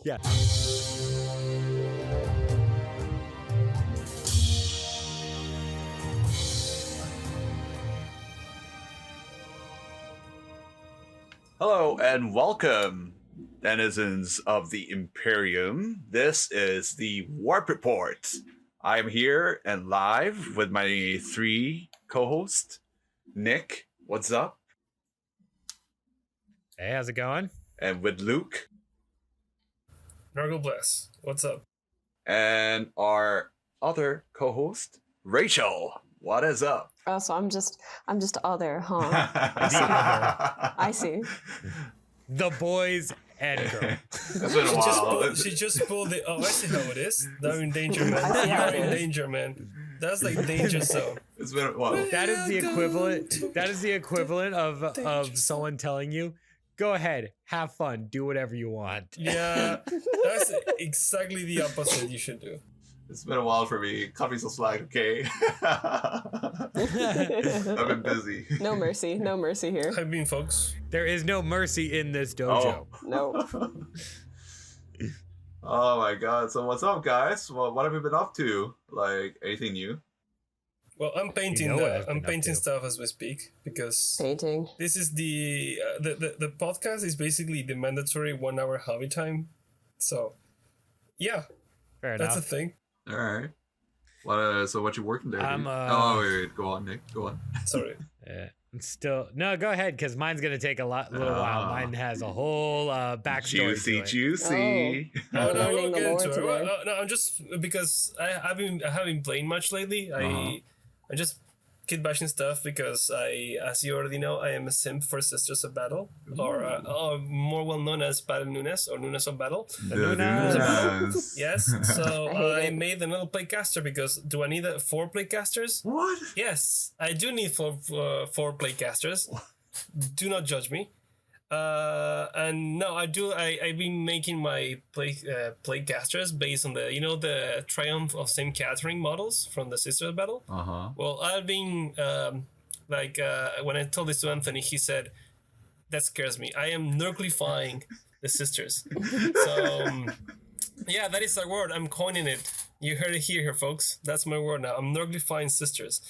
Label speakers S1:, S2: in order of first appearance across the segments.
S1: Yeah.
S2: Hello and welcome, denizens of the Imperium. This is the Warp Report. I'm here and live with my three co-hosts. Nick, what's up?
S1: Hey, how's it going?
S2: And with Luke.
S3: Nargo Bless, what's up?
S2: And our other co-host, Rachel. What is up?
S4: Oh, so I'm just other, huh? I see.
S1: The boys and girl.
S2: It's been a while.
S3: She just pulled the. Oh, I see how it is. Now in danger, man.
S4: I see how
S3: You're
S4: it
S3: in
S4: is.
S3: danger, man. That's like danger zone.
S2: It's been a while.
S1: That is the equivalent. That is the equivalent of someone telling you, "Go ahead, have fun, do whatever you want."
S3: Yeah, that's exactly the opposite you should do.
S2: It's been a while for me. Cut me some slack, okay? I've been busy.
S4: No mercy here.
S3: I mean, folks.
S1: There is no mercy in this dojo.
S4: No.
S2: Oh my god. So what's up, guys? Well, what have you been up to? Like, anything new?
S3: Well, I'm painting.
S1: You know what I've
S3: I'm
S1: been up
S3: painting
S1: to.
S3: stuff as we speak because
S4: Painting.
S3: this is the podcast is basically the mandatory 1 hour hobby time. So, yeah,
S1: Fair
S3: that's
S1: enough.
S3: a thing.
S2: All right. So what you working there?
S1: I'm,
S2: dude?
S1: uh,
S2: wait. Go on, Nick. Go on.
S3: Sorry.
S1: Yeah. Still, no, go ahead, because mine's gonna take a little while. Mine has a whole backstory. to it.
S2: Juicy.
S3: No,
S4: Learning
S3: we'll
S4: the
S3: get
S4: lore
S3: into it.
S4: today.
S3: Well, no, I'm just because I haven't playing much lately. I just kid bashing stuff because as you already know, I am a simp for Sisters of Battle, or more well known as Battle Nunes or Nunes of Battle.
S2: Yes.
S3: Yes, so
S4: I hate
S3: I
S4: it.
S3: made another playcaster because do I need 4 playcasters?
S2: What?
S3: Yes, I do need 4 playcasters. Do not judge me. And no, I've been making my playcasters based on the Triumph of Saint Catherine models from the Sisters of Battle. Well, I've been when I told this to Anthony, he said, "That scares me. I am nucleifying the sisters." So yeah, that is a word. I'm coining it. You heard it here, folks. That's my word now. I'm nucleifying sisters.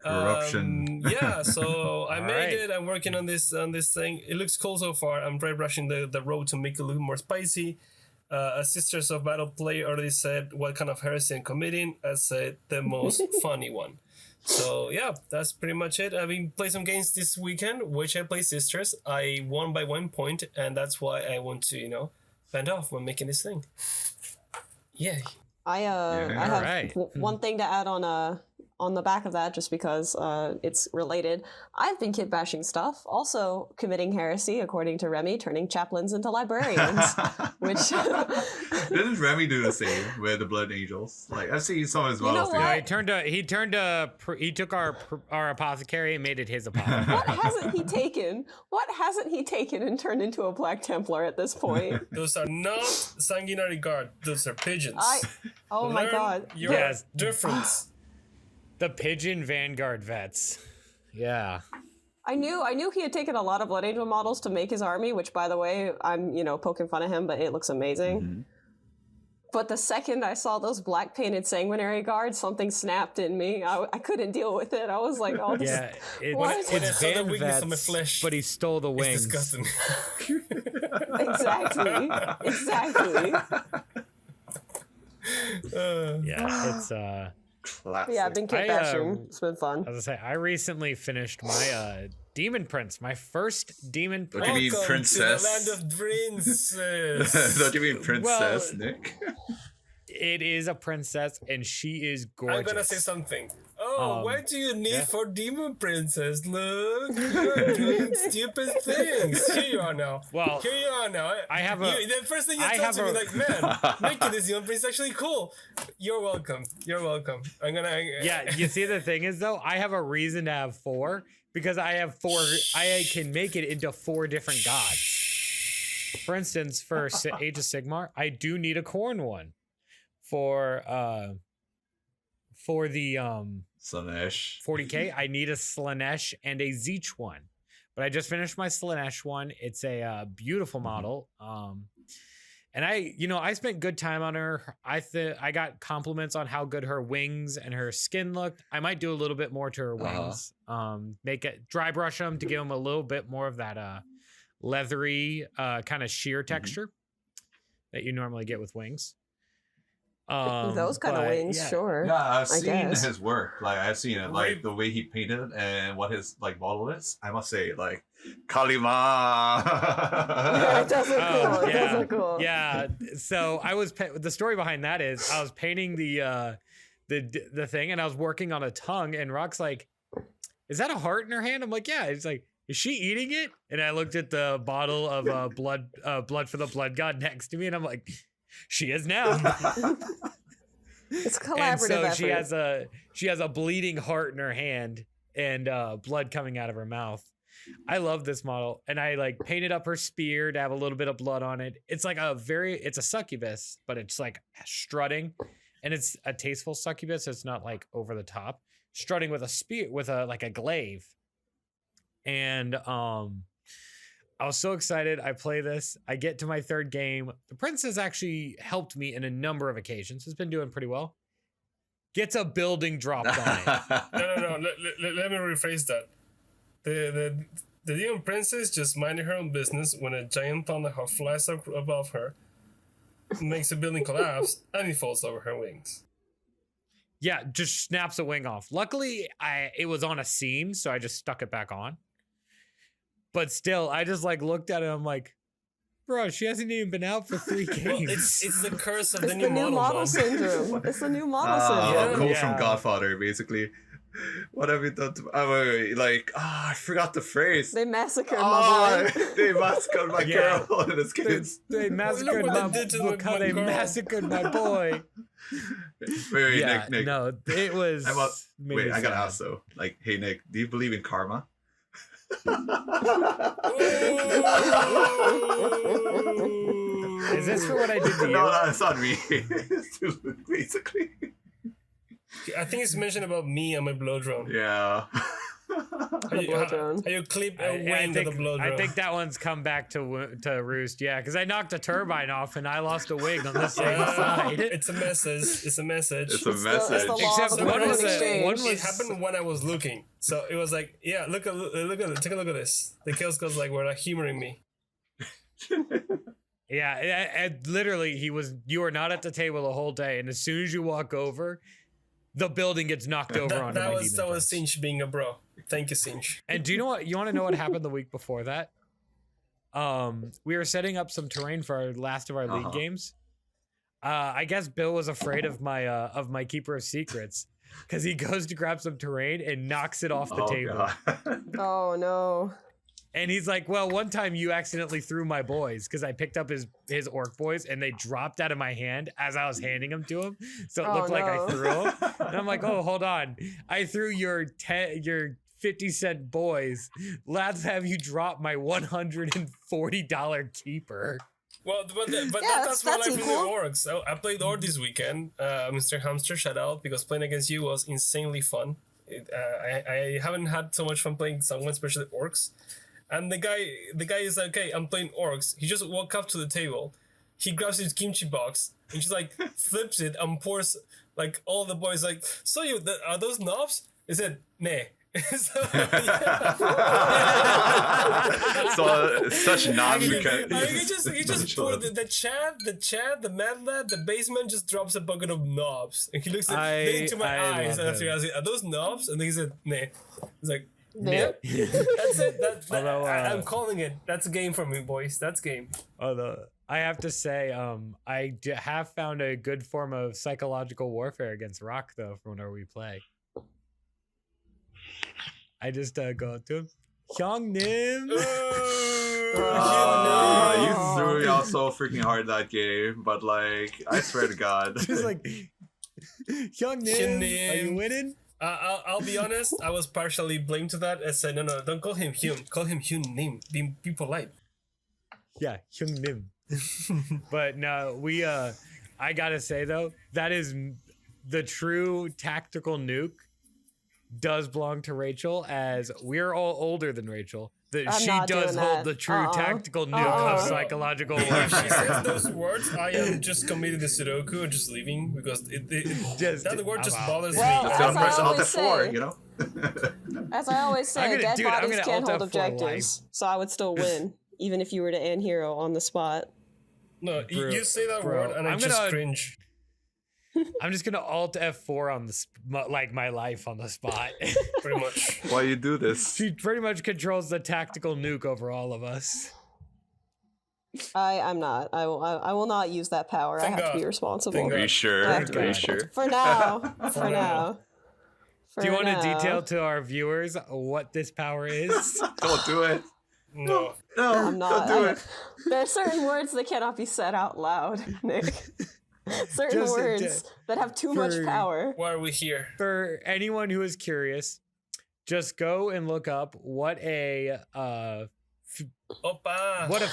S2: Corruption.
S3: Yeah, so I made
S1: right.
S3: it. I'm working on this thing. It looks cool so far. I'm dry brushing the road to make it look more spicy. A Sisters of Battle player already said what kind of heresy I'm committing. I said the most funny one. So yeah, that's pretty much it. I've been playing some games this weekend, which I played Sisters. I won by 1 point, and that's why I want to fend off when making this thing. Yeah.
S4: I
S2: Yeah,
S4: have
S1: alright.
S4: one thing to add on the back of that, just because it's related. I've been kid bashing stuff, also committing heresy, according to Remy, turning chaplains into librarians, which
S2: Didn't Remy do the same with the Blood Angels? Like, I've seen some of his
S4: You know
S2: models
S4: what?
S2: together.
S1: He took our apothecary and made it his apothecary.
S4: what hasn't he taken? What hasn't he taken and turned into a Black Templar at this point?
S3: Those are not sanguinary guard. Those are pigeons.
S4: Oh my
S3: Learn
S4: god.
S3: your
S1: Yes.
S3: difference.
S1: The Pigeon Vanguard vets. Yeah.
S4: I knew he had taken a lot of Blood Angel models to make his army, which, by the way, I'm poking fun at him, but it looks amazing. But the second I saw those black painted sanguinary guards, something snapped in me. I couldn't deal with it. I was like, "Oh, this
S1: Yeah,
S4: What?
S1: it's
S3: When I saw the
S1: Van
S3: weakness of my
S1: vets,
S3: flesh,
S1: but he stole the
S3: It's
S1: wings.
S3: disgusting.
S4: exactly."
S1: Yeah, it's
S2: Classic.
S4: Yeah, I've been kid bashing. It's been fun.
S1: as I say, I recently finished my Demon Prince, my first Demon
S2: Don't
S1: Prince.
S2: you mean
S3: Welcome
S2: princess?
S3: to the land of princes.
S2: Don't you mean princess,
S1: Well,
S2: Nick?
S1: It is a princess, and she is gorgeous.
S3: I'm gonna say something. Oh, why do you need 4 demon princes? Look, you're doing stupid things. Here you are now.
S1: Well,
S3: Here you are now.
S1: I have a-
S3: The first thing you
S1: I
S3: told
S1: have
S3: me,
S1: a-
S3: like, man, making this demon prince is actually cool. You're welcome. You're welcome. I'm gonna.
S1: Yeah, you see, the thing is, though, I have a reason to have 4 because I have 4. I can make it into 4 different gods. For instance, for Age of Sigmar, I do need a corn one. For the
S2: Slanesh.
S1: 40k, I need a Slanesh and a Zeech one. But I just finished my Slanesh one. It's a beautiful model. And I spent good time on her. I got compliments on how good her wings and her skin looked. I might do a little bit more to her wings. Make it dry brush them to give them a little bit more of that leathery kind of sheer texture that you normally get with wings.
S4: Those kind of
S1: but
S4: wings,
S1: yeah.
S4: sure.
S2: Yeah, I've
S4: I
S2: seen
S4: guess.
S2: his work. Like I've seen it, like the way he painted it and what his like model is. I must say, like Kalima.
S4: It does look cool. It does look cool.
S1: Yeah. So the story behind that is I was painting the thing and I was working on a tongue and Rock's like, "Is that a heart in her hand?" I'm like, "Yeah." It's like, "Is she eating it?" And I looked at the bottle of blood for the blood god next to me and I'm like, "She is now."
S4: It's collaborative
S1: And so
S4: effort.
S1: she has a bleeding heart in her hand and blood coming out of her mouth. I love this model, and I like painted up her spear to have a little bit of blood on it. It's like it's a succubus, but it's like strutting, and it's a tasteful succubus. It's not like over the top, strutting with a spear with a glaive. And I was so excited. I play this. I get to my third game. The prince has actually helped me in a number of occasions. Has been doing pretty well. Gets a building dropped on it.
S3: No. Let me rephrase that. The demon princess just minding her own business when a giant thunderhawk flies up above her, makes the building collapse, and he falls over her wings.
S1: Yeah, just snaps a wing off. Luckily, it was on a seam, so I just stuck it back on. But still, I just like looked at it. I'm like, bro, she hasn't even been out for 3 games.
S3: Well, it's the curse of
S4: It's
S3: the
S4: the
S3: new
S4: new
S3: model.
S4: model
S3: Man.
S4: syndrome. It's the new model syndrome.
S2: Cole
S1: Yeah.
S2: from Godfather, basically. What have you done to I forgot the phrase.
S4: They massacred my boy.
S2: They massacred my
S1: Yeah.
S2: girl and his kids.
S1: They massacred
S3: what
S1: my
S3: they did to
S1: look how
S3: my
S1: they
S3: girl.
S1: massacred my boy.
S2: Wait,
S1: Yeah,
S2: Nick.
S1: no, it was. made
S2: Wait,
S1: me
S2: I gotta
S1: sad.
S2: ask though. Like, hey Nick, do you believe in karma?
S1: Is this for what I did to you?
S2: No, it's not me. It's basically.
S3: I think it's mentioned about me and my blow drone.
S2: Yeah.
S3: Are you,
S4: blow drone.
S3: are you clip a
S1: I
S3: wing of the blow drone?
S1: think that one's come back to roost. Yeah, because I knocked a turbine off and I lost a wing on the same side.
S3: It's a message. It's a message.
S2: It's a
S4: It's the
S2: message.
S4: law
S1: Except
S4: of the
S1: one
S4: drone
S1: was
S4: exchange.
S1: one
S3: It
S1: was
S3: happened when I was looking. So it was like, yeah, look at take a look at this. The Chaos God's like, were humoring me.
S1: Yeah, literally, you were not at the table the whole day, and as soon as you walk over, the building gets knocked over onto
S3: That
S1: my
S3: was
S1: demon prince.
S3: Sinch being a bro. Thank you, Sinch.
S1: And do you know what? You want to know what happened the week before that? We were setting up some terrain for our last of our league games. I guess Bill was afraid of my Keeper of Secrets because he goes to grab some terrain and knocks it off the table.
S2: God.
S4: Oh no.
S1: And he's like, "Well, one time you accidentally threw my boys because I picked up his orc boys and they dropped out of my hand as I was handing them to him, so it
S4: Oh,
S1: looked like I
S4: no.
S1: threw them." And I'm like, "Oh, hold on, I threw your 50-cent boys. Let's have you drop my $140 keeper."
S3: Well, but
S4: Yeah,
S3: that's what
S4: that's
S3: I played
S4: equal.
S3: orcs. So I played orc this weekend. Mr. Hamster, shout out, because playing against you was insanely fun. I haven't had so much fun playing someone, especially orcs. And the guy is like, "Okay, I'm playing orcs." He just walked up to the table. He grabs his kimchi box and just like flips it and pours like all the boys like, "So are those knobs?" He said, "Nah." So,
S2: So such non
S3: he just poured the Chad, the mad lad, the basement just drops a bucket of knobs, and he looks into my
S1: I
S3: eyes,
S1: love
S3: and after I said, "Are those knobs?" And he said, "Nah." He's like,
S4: Yep.
S3: "That's it.
S1: Although,
S3: I'm calling it. That's a game for me, boys. That's game."
S1: Although I have to say, have found a good form of psychological warfare against Rock though. From whenever we play, I just go up to him, Hyung Nim.
S2: You threw me out so freaking hard that game, but like, I swear to God.
S1: Just like, Hyung Nim, are you winning?
S3: I'll be honest. I was partially blamed to that. I said, no, don't call him Hyun. Call him Hyun Nim. Be polite.
S1: Yeah, Hyung Nim. But no, I gotta say though, that is the true tactical nuke does belong to Rachel, as we're all older than Rachel.
S4: I'm
S1: She
S4: not
S1: does
S4: doing
S1: hold
S4: that.
S1: the true tactical nuke of psychological
S3: If she
S1: warfare.
S3: says those words, I am just committing the Sudoku and just leaving because that word just
S1: I'm out.
S3: bothers
S4: Well,
S3: me.
S2: Just
S4: as
S2: gotta
S4: I
S2: press Alt
S4: always
S2: F4,
S4: say-
S2: you know?
S4: As I always say,
S1: gonna-
S4: dead
S1: dude, I'm
S4: bodies
S1: gonna
S4: can't
S1: Alt
S4: hold
S1: F4 life.
S4: objectives, so I would still win, even if you were to end hero on the spot.
S3: No,
S1: Bro,
S3: you say that
S1: bro,
S3: word and I
S1: I'm
S3: just
S1: gonna-
S3: cringe.
S1: I'm just gonna Alt F4 on like my life on the spot.
S3: Pretty much.
S2: Why you do this?
S1: She pretty much controls the tactical nuke over all of us.
S4: I'm not. I will not use that power.
S3: Thank
S4: I have to be
S3: God.
S4: responsible.
S3: Thank
S2: Are you
S3: God.
S2: sure?
S4: I have to be
S2: Are you
S4: responsible.
S2: sure?
S4: For now. For
S3: now.
S4: now.
S1: Do you want to
S4: now.
S1: detail to our viewers what this power is?
S2: Don't do it.
S3: No.
S2: No,
S4: I'm not.
S2: don't do it.
S4: There are certain words that cannot be said out loud, Nick. Certain
S1: Just-
S4: words that have too much
S1: for-
S4: power.
S3: Why are we here?
S1: For anyone who is curious, just go and look up what a
S3: Oppa.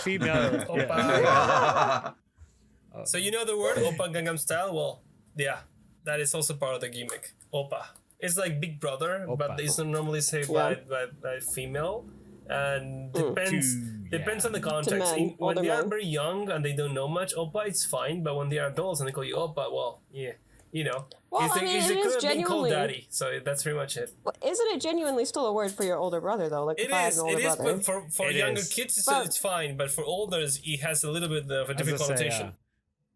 S1: female.
S3: Oppa. So you know the word Oppa Gangnam Style? Well, yeah, that is also part of the gimmick. Oppa. It's like Big Brother, but
S1: Oppa.
S3: it's not normally said
S4: Yeah.
S3: by female. And depends
S1: To-
S3: on the context.
S4: men,
S3: When
S4: older
S3: they are
S4: men.
S3: very young and they don't know much, Oppa, it's fine. But when they are adults and they call you Oppa, well, yeah, you know.
S4: Well,
S3: it's
S4: I mean,
S3: it's
S4: it is
S3: equivalent of being called
S4: genuinely-
S3: daddy. So that's pretty much it.
S4: Well, isn't it genuinely still a word for your older brother, though? Like,
S3: It
S4: if I had
S3: is,
S4: an older brother.
S3: but for
S1: It
S3: younger
S1: is.
S3: kids,
S4: But-
S3: it's fine. But for olders, it has a little bit of a different connotation.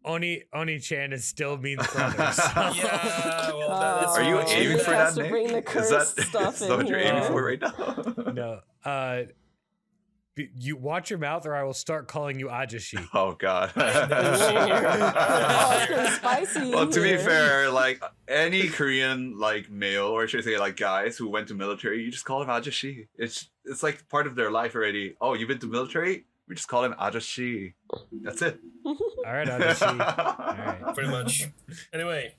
S1: Oni-chan is still means brother. so-
S3: Yeah, well, that's
S2: Are you
S4: Oh,
S2: aiming
S4: Nick
S2: for
S4: has
S2: that,
S4: to bring the
S2: Nick? Is
S4: cursed
S2: that
S4: stuff
S2: is that
S4: in
S2: what you're
S4: here.
S2: aiming for right now?
S1: No. You watch your mouth, or I will start calling you Ajashi.
S2: Oh God.
S4: Oh, it's been spicy.
S2: Well, to be
S4: here.
S2: fair, like any Korean like male, or should I say like guys who went to military, you just call them ajashi. It's like part of their life already. Oh, you've been to military? We just call him ajashi. That's it.
S1: All right, Ajashi. All right.
S3: pretty much. Anyway,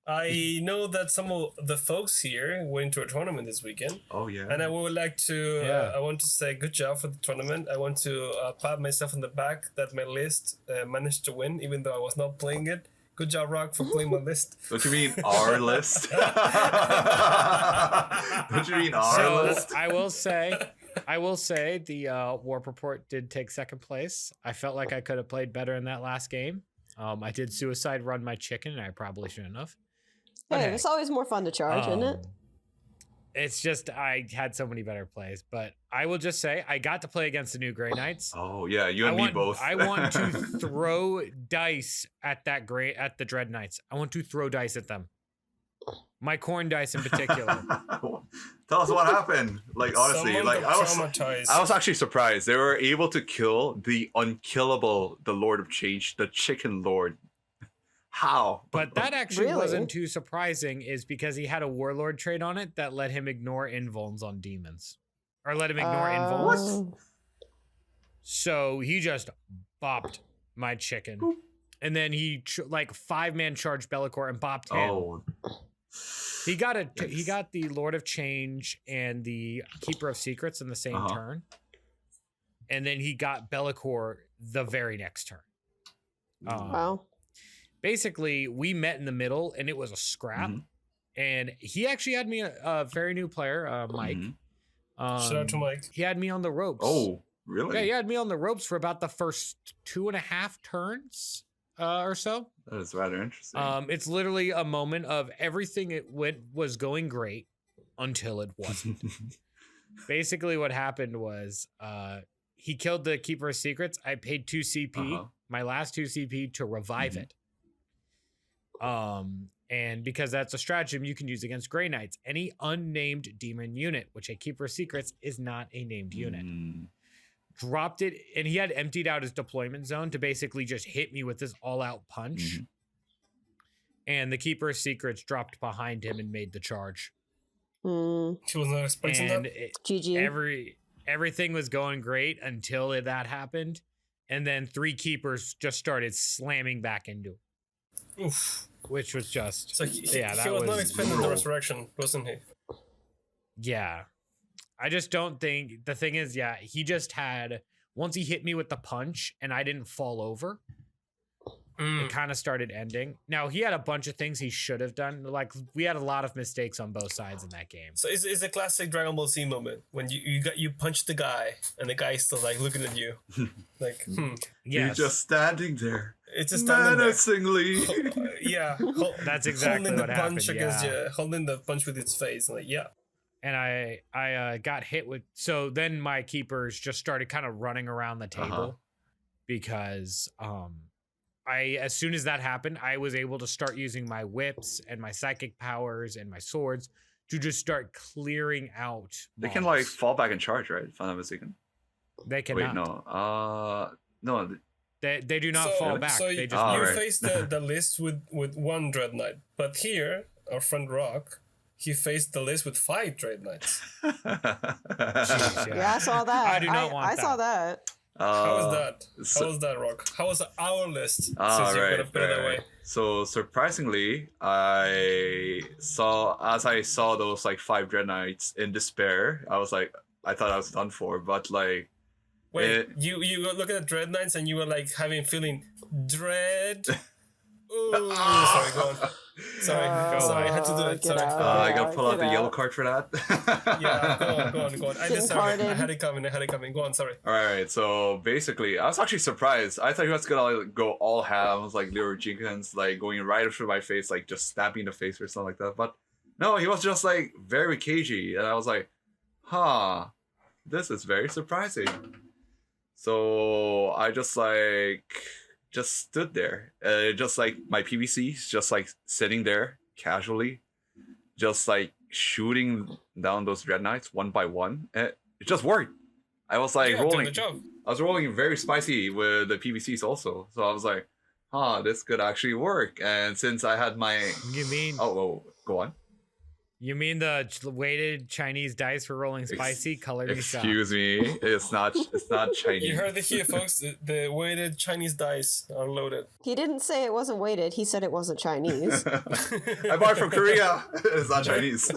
S3: I know that some of the folks here went to a tournament this weekend,
S2: Oh yeah.
S3: and I would like to.
S1: Yeah.
S3: I want to say good job for the tournament. I want to pat myself on the back that my list managed to win, even though I was not playing it. Good job, Rock, for playing my list.
S2: Don't you mean our list? Don't you mean our
S1: So
S2: list?
S1: I will say the Warp Report did take second place. I felt like I could have played better in that last game. I did suicide run my chicken, and I probably shouldn't have. But
S4: Hey,
S1: hey,
S4: it's always more fun to charge, isn't it?
S1: It's just I had so many better plays, but I will just say I got to play against the new Grey Knights.
S2: Oh yeah, you and me both.
S1: I want to throw dice at the Dread Knights. I want to throw dice at them. My corn dice in particular.
S2: Tell us what happened. Like honestly,
S3: Someone
S2: like
S3: got
S2: I
S3: traumatized.
S2: was actually surprised they were able to kill the unkillable, the Lord of Change, the Chicken Lord. How?
S1: But that actually
S4: Really?
S1: wasn't too surprising, is because he had a warlord trait on it that let him ignore invulns on demons. Or let him ignore invulns. So he just bopped my chicken. And then he like 5-man charged Bellicor and bopped him.
S2: Oh,
S1: He got the Lord of Change and the Keeper of Secrets in the same
S2: Uh-huh.
S1: turn. And then he got Bellicor the very next turn.
S4: Wow.
S1: Basically, we met in the middle and it was a scrap.
S2: Mhm.
S1: And he actually had me a very new player, Mike.
S2: Mhm.
S3: Shout out to Mike.
S1: He had me on the ropes.
S2: Oh, really?
S1: Yeah, he had me on the ropes for about the first 2.5 turns or so.
S2: That is rather interesting.
S1: It's literally a moment of everything was going great until it wasn't. Basically, what happened was he killed the Keeper of Secrets. I paid 2 CP,
S2: Uh-huh.
S1: my last 2 CP, to revive it. And because that's a stratagem you can use against Grey Knights, any unnamed demon unit, which a Keeper of Secrets is not a named unit.
S2: Mm.
S1: Dropped it, and he had emptied out his deployment zone to basically just hit me with this all-out punch.
S2: Mhm.
S1: And the Keeper of Secrets dropped behind him and made the charge.
S4: Mm,
S3: He was not expecting
S1: And
S3: that.
S4: GG.
S1: everything was going great until that happened, and then 3 keepers just started slamming back into it,
S3: Oof.
S1: which was just
S3: So he
S1: that
S3: was not
S1: was
S3: expecting the
S2: brutal.
S3: resurrection, wasn't he?
S1: yeah. I just don't think the thing is, yeah, he just had once he hit me with the punch and I didn't fall over. it kind of started ending. Now he had a bunch of things he should have done. Like we had a lot of mistakes on both sides in that game.
S3: So it's a classic Dragon Ball Z moment when you punch the guy and the guy is still like looking at you, like
S2: You're
S1: Yes,
S2: just standing there.
S3: it's just standing there.
S2: Menacingly.
S3: Yeah,
S1: that's exactly
S3: holding the
S1: what
S3: punch
S1: happened.
S3: against
S1: Yeah.
S3: you, holding the punch with its face. Like yeah,
S1: And I got hit with. So then my keepers just started kind of running around the table because as soon as that happened, I was able to start using my whips and my psychic powers and my swords to just start clearing out.
S2: They can like
S1: mobs.
S2: fall back and charge, right? If I'm not mistaken.
S1: They cannot.
S2: Wait, no. No.
S1: They do not
S3: so,
S1: fall back.
S3: So
S1: They
S3: you,
S1: just
S2: Oh,
S3: you
S2: right.
S3: face the list with one Dread Knight, but here our friend Rock, he faced the list with 5 Dread Knights.
S1: Jeez,
S4: Yeah, I saw that.
S1: I do not want
S4: I saw that.
S3: How was that?
S2: so-
S3: How was that, Rock? How was our list? Since
S2: Ah,
S3: you're
S2: right,
S3: gonna put it that
S2: right.
S3: way.
S2: So surprisingly, as I saw those like 5 Dread Knights in despair, I thought I was done for, but like
S3: Wait, you look at the Dread Knights and you were like having dread. Ooh, sorry, go on. Sorry, I had to do it.
S4: Get
S3: Sorry.
S4: out.
S2: I gotta pull out the
S4: Get
S2: yellow
S4: out.
S2: card for that.
S3: Yeah, go on. I
S4: Getting
S3: just sorry. I
S4: carded.
S3: had it coming. Go on, sorry.
S2: Alright, so basically, I was actually surprised. I thought he was gonna like, go all hams, like Leroy Jenkins, like going right through my face, like just stabbing in the face or something like that. But no, he was just like very cagey, and I was like, huh, this is very surprising. So I just stood there, just like my PVC's just like sitting there casually, just like shooting down those Dread Knights one by one. And it just worked. I was like
S3: Yeah, doing
S2: rolling.
S3: the job.
S2: I was rolling very spicy with the PVCs also. So I was like, this could actually work. And since I had my
S1: You mean
S2: go on.
S1: you mean the weighted Chinese dice for rolling spicy? Color me shocked.
S2: Excuse me. It's not Chinese.
S3: You heard it here, folks. The weighted Chinese dice are loaded.
S4: He didn't say it wasn't weighted. He said it wasn't Chinese.
S2: I bought it from Korea. It's not Chinese.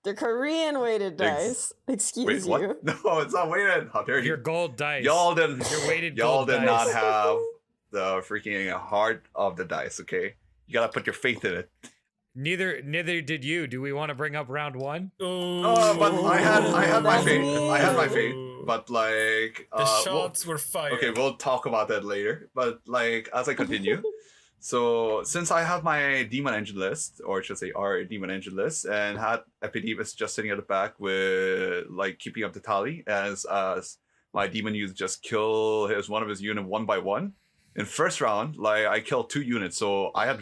S4: The Korean weighted dice. Excuse
S2: Wait, what?
S4: you.
S2: No, it's not weighted. How dare
S1: Your
S2: you?
S1: gold dice.
S2: Y'all didn't.
S1: Your weighted
S2: Y'all
S1: gold
S2: did not
S1: dice.
S2: have the freaking heart of the dice. Okay, you gotta put your faith in it.
S1: Neither did you. Do we want to bring up round 1?
S2: Oh, but I had my
S4: That's
S2: faith.
S4: mean.
S2: I had my faith. But like,
S3: The shots were fired.
S2: okay, we'll talk about that later. But like, as I continue, so since I have my demon engine list, or I should say our demon engine list, and had Epidemus just sitting at the back with like keeping up the tally as my demon used just kill one of his unit one by one. In first round, like I killed 2 units, so I had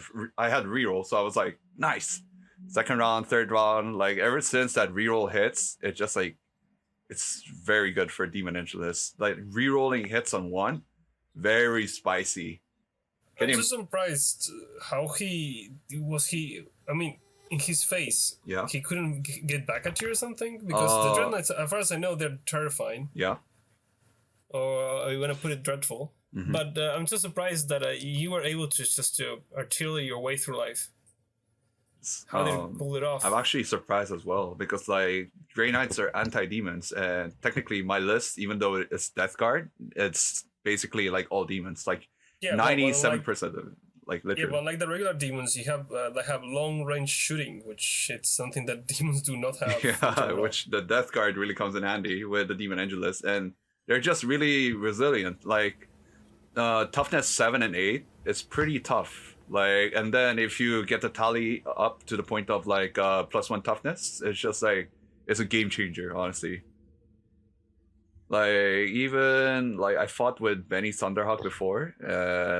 S2: reroll, so I was like, nice. Second round, third round, like ever since that reroll hits, it just like it's very good for demon engine list. Like rerolling hits on 1, very spicy.
S3: I'm
S2: Can you-
S3: just surprised how he. I mean, in his face,
S2: Yeah.
S3: he couldn't get back at you or something? Because the Dread Knights, as far as I know, they're terrifying.
S2: Yeah.
S3: Or I want to put it dreadful.
S2: Mhm.
S3: But I'm just surprised that you were able to just to artillery your way through life. How did you pull it off?
S2: I'm actually surprised as well because like Grey Knights are anti-demons, and technically my list, even though it's Death Guard, it's basically like all demons, like
S3: Yeah,
S2: 97% of it, like
S3: Yeah,
S2: literally.
S3: but like the regular demons, you have they have long range shooting, which it's something that demons do not have. in
S2: Yeah,
S3: general.
S2: which the Death Guard really comes in handy with the Demon Engine list, and they're just really resilient. Like toughness 7 and 8, it's pretty tough. Like, and then if you get the tally up to the point of like +1 toughness, it's just like it's a game changer, honestly. Like even like I fought with Benny Thunderhawk before,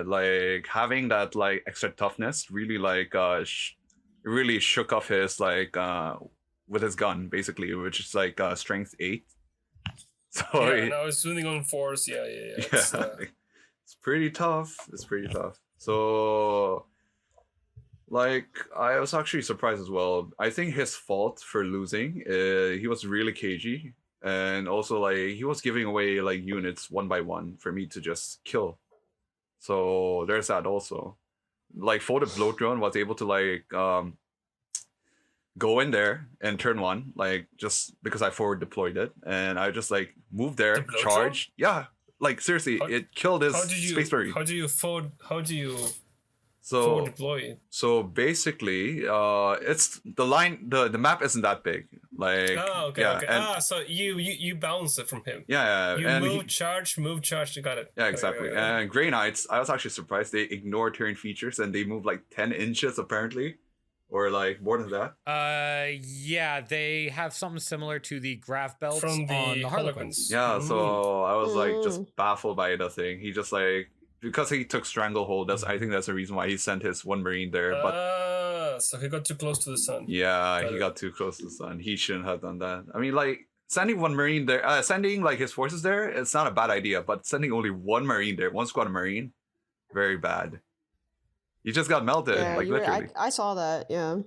S2: like having that like extra toughness really like really shook off his like with his gun basically, which is like strength 8. So
S3: Yeah, now it's swinging on force. Yeah. It's,
S2: it's pretty tough. It's pretty tough. So like I was actually surprised as well. I think his fault for losing, he was really cagey. And also like he was giving away like units one by one for me to just kill. So there's that also. Like for the bloat drone was able to like go in there and turn 1, like just because I forward deployed it, and I just like moved there,
S3: The bloat
S2: charged. Yeah. Like seriously,
S3: How-
S2: it killed his
S3: how do you
S2: space marine.
S3: how do you forward deploy.
S2: So basically, it's the line. The map isn't that big. Like
S3: Okay.
S2: and,
S3: So you bounce it from him.
S2: yeah,
S3: You
S2: and
S3: move, charge. You got it.
S2: yeah, exactly.
S3: Okay.
S2: And Grey Knights, I was actually surprised they ignore turn features and they move like 10 inches apparently, or like more than that.
S1: Yeah, they have something similar to the graph belts
S3: From the
S1: on the Harlequins.
S2: Yeah, so I was like
S4: Mm.
S2: just baffled by the thing. He just like because he took Stranglehold. I think that's the reason why he sent his one Marine there. But
S3: So he got too close to the sun.
S2: yeah,
S3: Got
S2: he
S3: it.
S2: got too close to the sun. He shouldn't have done that. I mean, like sending one Marine there, sending like his forces there, it's not a bad idea. But sending only one Marine there, one squad of Marine, very bad. He just got melted,
S4: Yeah,
S2: like
S4: you were,
S2: literally.
S4: I saw that. Yeah.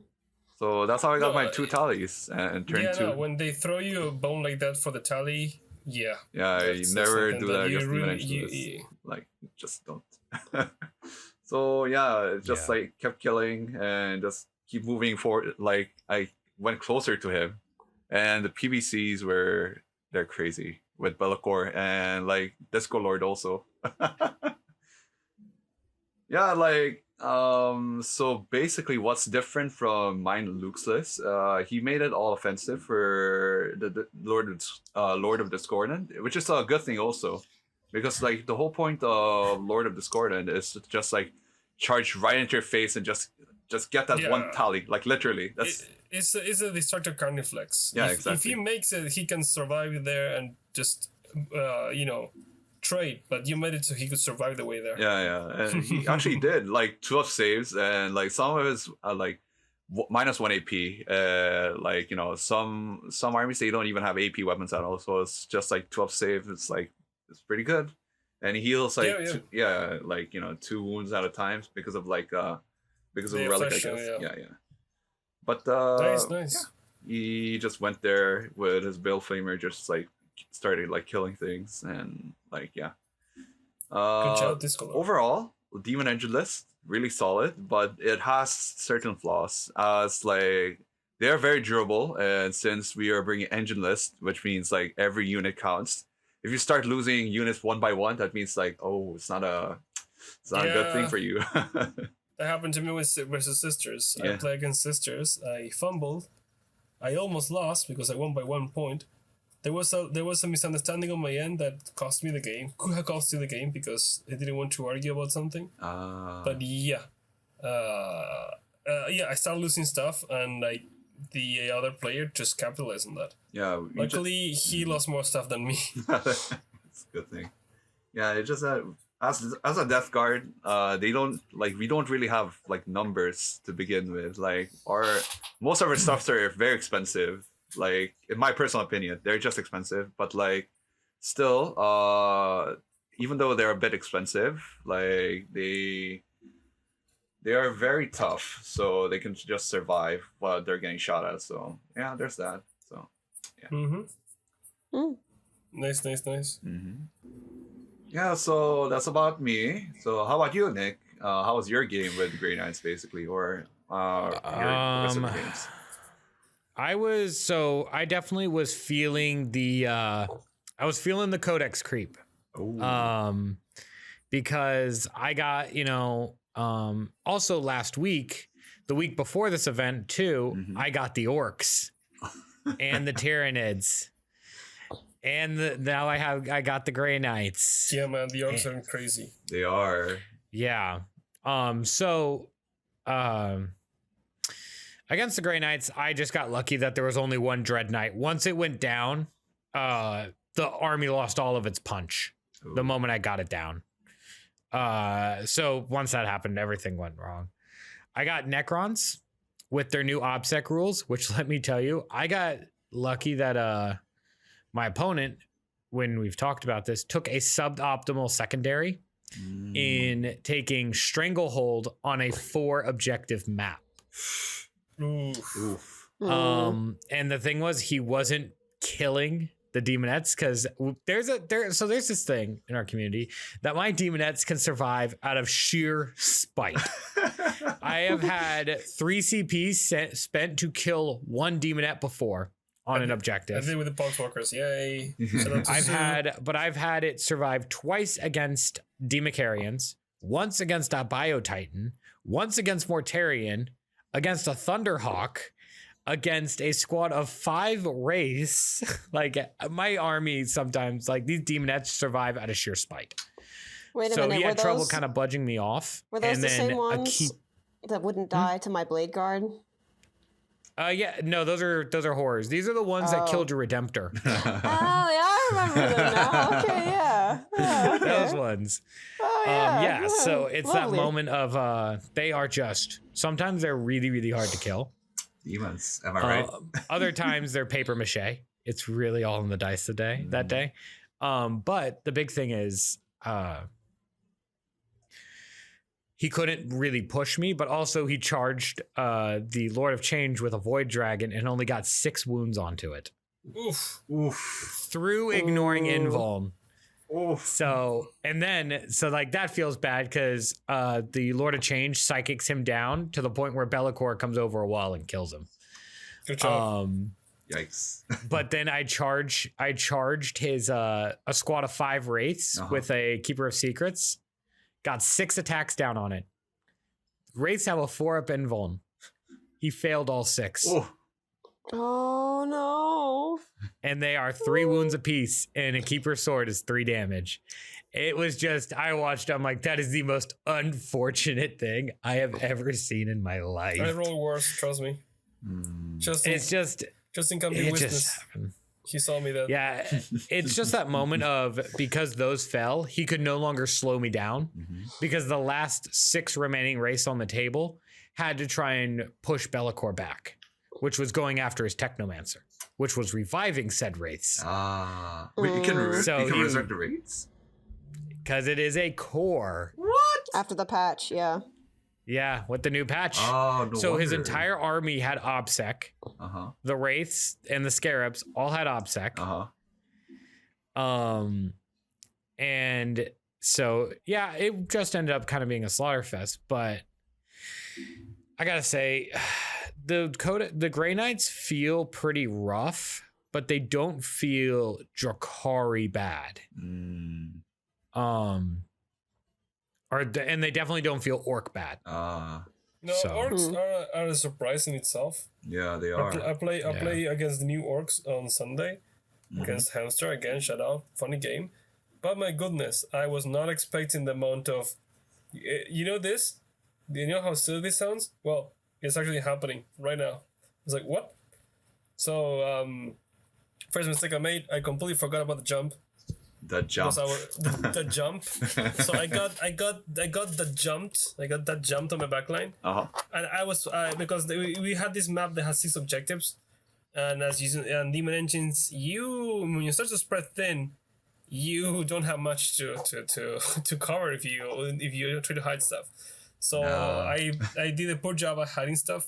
S2: So that's how I got
S3: No,
S2: my 2 tallies and turn
S3: Yeah,
S2: 2.
S3: no, when they throw you a bone like that for the tally, yeah.
S2: Yeah, you
S3: that's
S2: never
S3: something
S2: do that
S3: you
S2: against
S3: really-
S2: Demon
S3: you-
S2: Angelus. Like, just don't. So yeah, it just
S1: Yeah.
S2: like kept killing and just keep moving forward. Like I went closer to him, and the PBCs they're crazy with Be'lakor and like Disco Lord also. Yeah, like so basically what's different from mine and Luke's list, he made it all offensive for the Lord of Discordant, which is a good thing also. Because like the whole point of Lord of Discordant is to just like charge right into your face and just get that one
S3: Yeah.
S2: tally. Like literally. That's
S3: It's a destructive carniflex.
S2: Yeah,
S3: If
S2: exactly.
S3: he makes it, he can survive there and just, trade. But you made it so he could survive the way there.
S2: yeah. And he actually did like 12 saves and like some of his like minus 1 AP. Like, you know, some armies they don't even have AP weapons at all. So it's just like 12 saves. It's like it's pretty good. And he heals like
S3: Yeah.
S2: like, you know, 2 wounds at a time because of like because of
S3: The
S2: relic, I
S3: affliction,
S2: guess.
S3: yeah.
S2: Yeah. But
S3: Nice.
S2: he just went there with his Bale Flamer, just like started like killing things and like
S3: Good job, Disco.
S2: overall, Demon Engine list really solid, but it has certain flaws. As like they are very durable, and since we are bringing engine list, which means like every unit counts. If you start losing units one by one, that means like it's not a good thing
S3: Yeah.
S2: for you.
S3: That happened to me versus Sisters.
S2: Yeah.
S3: I played against Sisters. I fumbled. I almost lost because I won by 1 point. There was a misunderstanding on my end that cost me the game. Could have cost you the game because I didn't want to argue about something. But yeah, I started losing stuff, and like the other player just capitalized on that.
S2: yeah.
S3: Luckily, he lost more stuff than me.
S2: It's a good thing. Yeah, it just as a death guard, we don't really have like numbers to begin with. Like most of our stuffs are very expensive. Like in my personal opinion, they're just expensive. But like still, even though they're a bit expensive, like they are very tough, so they can just survive while they're getting shot at. So yeah, there's that. So
S3: Mm-hmm.
S4: Mm.
S3: Nice.
S2: yeah, so that's about me. So how about you, Nick? How was your game with Grey Knights, basically, or your rest of the games?
S1: I definitely was feeling the codex creep.
S2: Ooh.
S1: Because I got, also last week, the week before this event too,
S2: Mhm.
S1: I got the orcs and the Tyranids. And now I got the Grey Knights.
S3: Yeah, man, the orcs are crazy.
S2: They are.
S1: Yeah. Against the Grey Knights, I just got lucky that there was only one Dread Knight. Once it went down, the army lost all of its punch the
S2: Ooh.
S1: moment I got it down. So once that happened, everything went wrong. I got Necrons with their new OBSEC rules, which let me tell you, I got lucky that my opponent, when we've talked about this, took a suboptimal secondary in taking Stranglehold on a 4 objective map.
S3: Oof.
S2: Oof.
S4: Mm.
S1: And the thing was, he wasn't killing the demonettes because there's this thing in our community that my demonettes can survive out of sheer spite. I have had 3 CPs spent to kill 1 demonette before on an
S3: I
S1: objective.
S3: did with the Poxwalkers. Yay. Shout out to
S1: I've
S3: Sue.
S1: had it survive twice against Democarians, once against a Biotitan, once against Mortarion, against a Thunderhawk, against a squad of 5 Wraiths. Like, my army sometimes, like, these Demonettes survive out of sheer spite.
S4: Wait a
S1: So
S4: minute.
S1: he
S4: Were
S1: had trouble
S4: those,
S1: kind of budging me off.
S4: were those
S1: and
S4: the
S1: then
S4: same ones that wouldn't die to my Blade Guard?
S1: yeah, no, those are horrors. These are the ones that killed your Redemptor.
S4: Oh, yeah, I remember them now. Okay, yeah. Yeah, okay.
S1: Those ones.
S4: Oh, yeah.
S1: So it's
S4: Lovely.
S1: that moment of they are just, sometimes they're really, really hard to kill.
S2: Demons, am I right?
S1: Other times they're paper mache. It's really all in the dice that day. But the big thing is he couldn't really push me, but also he charged the Lord of Change with a Void Dragon and only got 6 wounds onto it.
S3: Oof.
S1: Through ignoring
S4: Ooh.
S1: invuln.
S2: Oof.
S1: So like that feels bad because the Lord of Change psychics him down to the point where Bellicor comes over a wall and kills him.
S3: Good job.
S2: Yikes.
S1: But then I charged his a squad of 5 Wraiths with a Keeper of Secrets. Got 6 attacks down on it. Wraiths have a 4-up invuln. He failed all 6.
S2: Oh.
S4: Oh, no.
S1: And they are 3 wounds apiece, and a Keeper Sword is 3 damage. It was just, I watched, I'm like, that is the most unfortunate thing I have ever seen in my life.
S3: I roll worse, trust me. Justin can be
S1: it
S3: witness.
S1: just happened.
S3: He saw me that.
S1: Yeah, it's just that moment of, because those fell, he could no longer slow me down because the last 6 remaining race on the table had to try and push Bellicor back, which was going after his Technomancer, which was reviving said Wraiths.
S2: Wait, you can
S1: you-
S2: resurrect the Wraiths?
S1: Because it is a core.
S2: What?
S4: After the patch, yeah.
S1: Yeah, with the new patch.
S2: Oh, no
S1: So his
S2: wonder.
S1: entire army had OBSEC. The Wraiths and the Scarabs all had OBSEC. And so, yeah, it just ended up kind of being a slaughterfest. But I gotta say, the Grey Knights feel pretty rough, but they don't feel Drakari bad. And they definitely don't feel Orc bad.
S3: No,
S1: So-
S3: orcs are a surprise in itself.
S2: Yeah, they
S3: I
S2: are.
S3: play against the new orcs on Sunday against Hamster again. Shout out, funny game. But my goodness, I was not expecting the amount of. You know this? You know how silly this sounds? Well, it's actually happening right now. It's like what? So first mistake I made, I completely forgot about the jump.
S2: The jump.
S3: The jump. So I got that jumped on my backline. And I was because we had this map that has 6 objectives, and as using Demon Engines, when you start to spread thin, you don't have much to cover if you try to hide stuff. So I did a poor job at hiding stuff.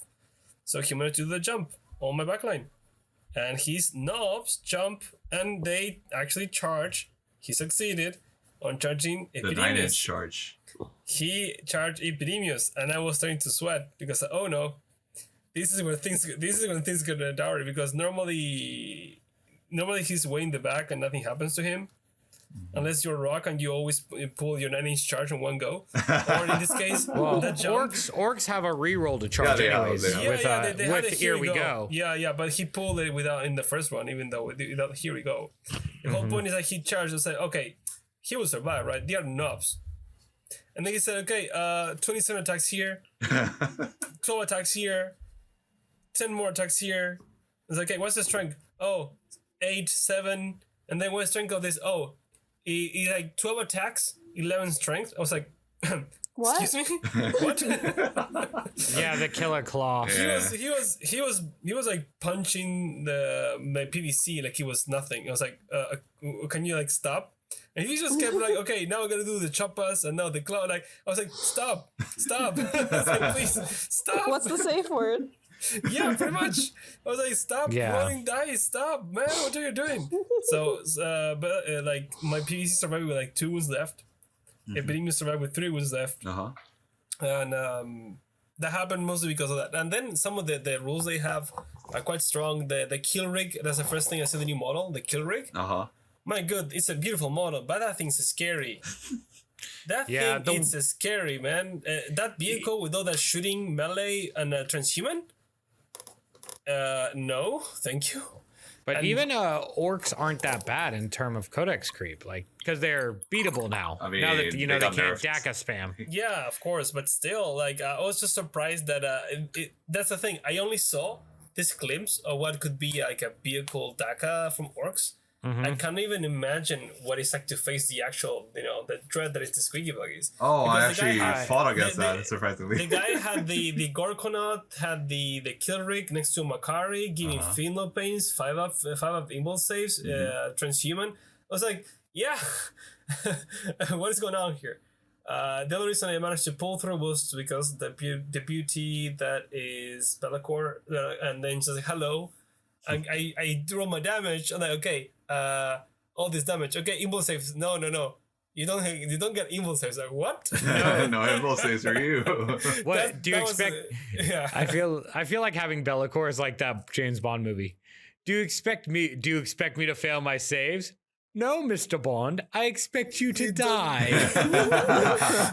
S3: So he managed to do the jump on my backline, and his knobs jump and they actually charge. He succeeded on charging
S2: The
S3: Epidemius.
S2: 9-inch charge.
S3: He charged Epidemius, and I was starting to sweat because oh no, this is when things get dour, because normally he's way in the back and nothing happens to him. Unless you're Rock and you always pull your 9-inch charge in one go. Or in this case, that jump.
S1: Orcs have a reroll to charge
S2: they have,
S1: anyways.
S2: they have.
S1: With
S3: they had a
S1: Here We Go.
S3: Yeah, but he pulled it without in the first one, even though without Here We Go. The whole point is that he charged and said, okay, he will survive, right? They are knobs. And then he said, okay, 27 attacks here, 12 attacks here, 10 more attacks here. It's like, okay, what's the strength? Oh, 8, 7. And then what's the strength of this? Oh, he like 12 attacks, 11 strength. I was like,
S4: What?
S3: excuse me? What?
S1: Yeah, the Killer Claw.
S3: He was like punching my PVC like he was nothing. I was like, can you like stop? And he just kept like, okay, now we're gonna do the choppas and now the claw. Like I was like, stop. I was like, please stop.
S4: What's the safe word?
S3: Yeah, pretty much. I was like, stop rolling dice, stop, man. What are you doing? So, like my PVC survived with like 2 wounds left. Epidemius survived with 3 wounds left. And that happened mostly because of that. And then some of the rules they have are quite strong. The kill rig, that's the first thing I see the new model, the kill rig. My god, it's a beautiful model, but that thing's scary. That
S1: Yeah,
S3: thing, it's scary, man. That vehicle with all that shooting, melee, and transhuman? No, thank you.
S1: But
S3: And-
S1: even orcs aren't that bad in term of codex creep, like because they're beatable now.
S2: I mean,
S1: now that
S2: they
S1: they
S2: got
S1: can't
S2: nerfed.
S1: DACA spam.
S3: Yeah, of course, but still, like, I was just surprised that that's the thing. I only saw this glimpse of what could be like a vehicle DACA from orcs. I can't even imagine what it's like to face the actual, the dread that is the squeaky buggies.
S2: Oh, I
S3: Because the
S2: actually
S3: guy-
S2: fought against
S3: the-
S2: that,
S3: the-
S2: surprisingly.
S3: The guy had the Gorkonaut, had the kill rig next to Makari, giving Finlo pains, 5-up impulse saves, transhuman. I was like, yeah, what is going on here? The only reason I managed to pull through was because the beauty that is Bellacore, and then she's like, hello. I roll my damage, and like, okay, all this damage. Okay, impulse saves. No. You don't get impulse saves. Like, what?
S2: No impulse saves for you.
S1: What do you
S3: that was
S1: expect?
S3: yeah.
S1: I feel like having Bellacore is like that James Bond movie. Do you expect me to fail my saves? No, Mr. Bond. I expect you to die.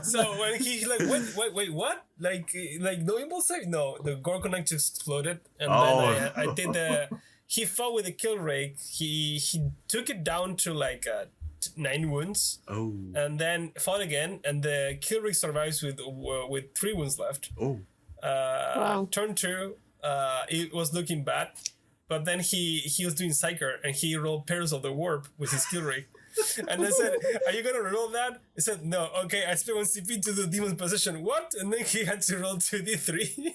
S3: So when he like, wait, what? Like no impulse save? No, the Gorkonaut just exploded, and then I did the. He fought with the kill rake. He took it down to like 9 wounds, and then fought again, and the kill rake survives with 3 wounds left.
S4: Wow.
S3: Turn 2, it was looking bad, but then he was doing Psyker, and he rolled Perils of the Warp with his kill rake. And I said, are you gonna roll that? He said, no. Okay, I spent 1 CP to do Demon's Possession. What? And then he had to roll 2d3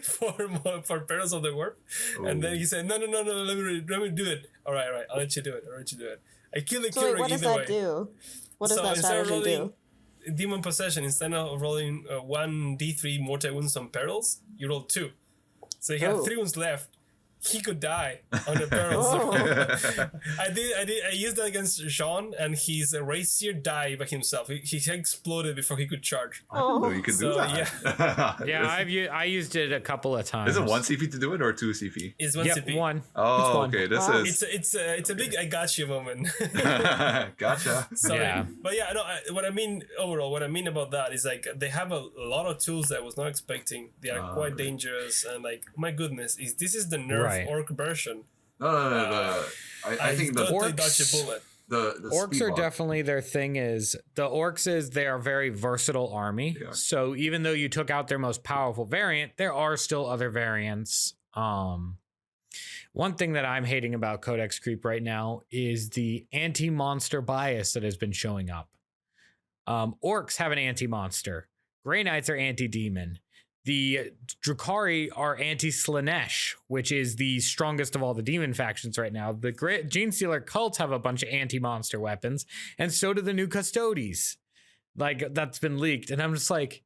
S3: for Perils of the Warp. And then he said, no, let me do it. All right, I'll let you do it. I killed the
S4: So
S3: kill
S4: wait, what
S3: rake
S4: does
S3: either
S4: that
S3: way.
S4: do? What does
S3: So
S4: that
S3: instead of
S4: strategy do?
S3: rolling Demon Possession, instead of rolling 1d3 mortal wounds on perils, you roll 2. So he had
S4: Oh.
S3: 3 wounds left. He could die on the perils. I used that against Jean, and his Racier died by himself. He exploded before he could charge.
S2: I didn't know you could do
S3: So,
S2: that.
S1: Yeah, I used it a couple of times.
S2: Is it 1 CP to do it or 2 CP?
S3: It's 1
S1: Yep,
S3: CP.
S1: one.
S2: Oh,
S1: Each one.
S2: okay. This
S4: Wow.
S2: is
S3: It's a big I got you moment.
S2: gotcha.
S3: So,
S1: Yeah.
S3: But yeah, no. What I mean about that is like they have a lot of tools that I was not expecting. They are quite
S2: right.
S3: dangerous, and like my goodness, this is the nerf
S1: Right.
S3: orc version.
S2: No. I think the
S3: totally
S1: orcs-
S3: dodged a bullet.
S2: the
S1: Orcs
S2: speed
S1: are
S2: bump.
S1: definitely their thing is the orcs is they are a very versatile army.
S2: Yeah.
S1: So even though you took out their most powerful variant, there are still other variants. One thing that I'm hating about Codex Creep right now is the anti-monster bias that has been showing up. Orcs have an anti-monster. Grey Knights are anti-demon. The Drukhari are anti-Slanesh, which is the strongest of all the demon factions right now. The Gene Stealer cults have a bunch of anti-monster weapons, and so do the new Custodes. Like, that's been leaked. And I'm just like,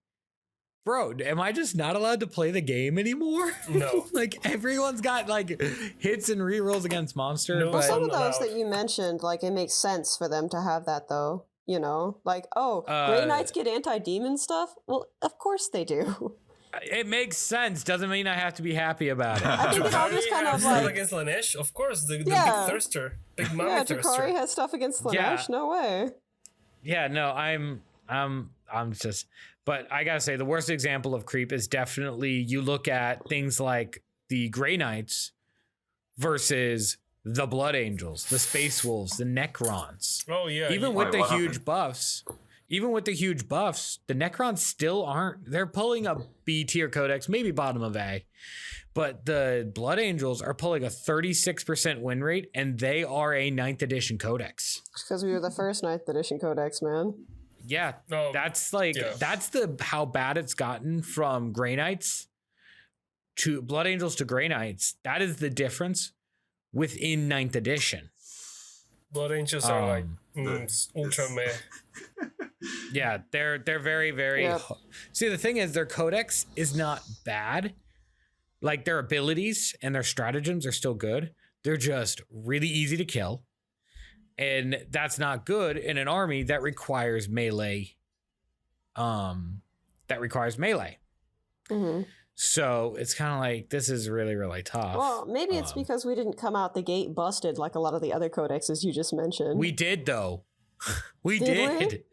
S1: bro, am I just not allowed to play the game anymore?
S3: No.
S1: Like, everyone's got, like, hits and rerolls against monster,
S3: No,
S1: but...
S4: Some of
S3: I'm
S4: those
S3: allowed.
S4: that you mentioned, like, it makes sense for them to have that, though. You know, like, oh, Grey Knights get anti-demon stuff? Well, of course they do.
S1: It makes sense. Doesn't mean I have to be happy about it.
S4: I think it all just kind of
S3: stuff
S4: like,
S3: against Lanesh, of course, the
S4: Yeah.
S3: big thirster, big mommy
S4: yeah,
S3: thirster.
S4: Drukhari has stuff against Slanesh?
S1: Yeah.
S4: No way.
S1: Yeah, no, I'm just, but I gotta say, the worst example of creep is definitely you look at things like the Grey Knights versus the Blood Angels, the Space Wolves, the Necrons.
S3: Oh yeah,
S1: Even
S3: yeah.
S1: with
S2: Wait,
S1: the
S2: what
S1: huge
S2: happened?
S1: buffs, the Necrons still aren't. They're pulling a B tier codex, maybe bottom of A, but the Blood Angels are pulling a 36% win rate, and they are a 9th edition codex.
S4: Because we were the first 9th edition codex, man.
S1: Yeah,
S3: Oh,
S1: that's like
S3: yeah.
S1: that's the how bad it's gotten from Grey Knights to Blood Angels to Grey Knights. That is the difference within 9th edition.
S3: Blood Angels are like
S2: the-
S3: ultra meh.
S1: Yeah, they're very very.
S4: Yep.
S1: See, the thing is, their codex is not bad. Like their abilities and their stratagems are still good. They're just really easy to kill, and that's not good in an army that requires melee.
S4: hmm
S1: So it's kind of like this is really really tough.
S4: Well, maybe it's because we didn't come out the gate busted like a lot of the other codexes you just mentioned.
S1: We did though. We
S4: Did we?
S1: did.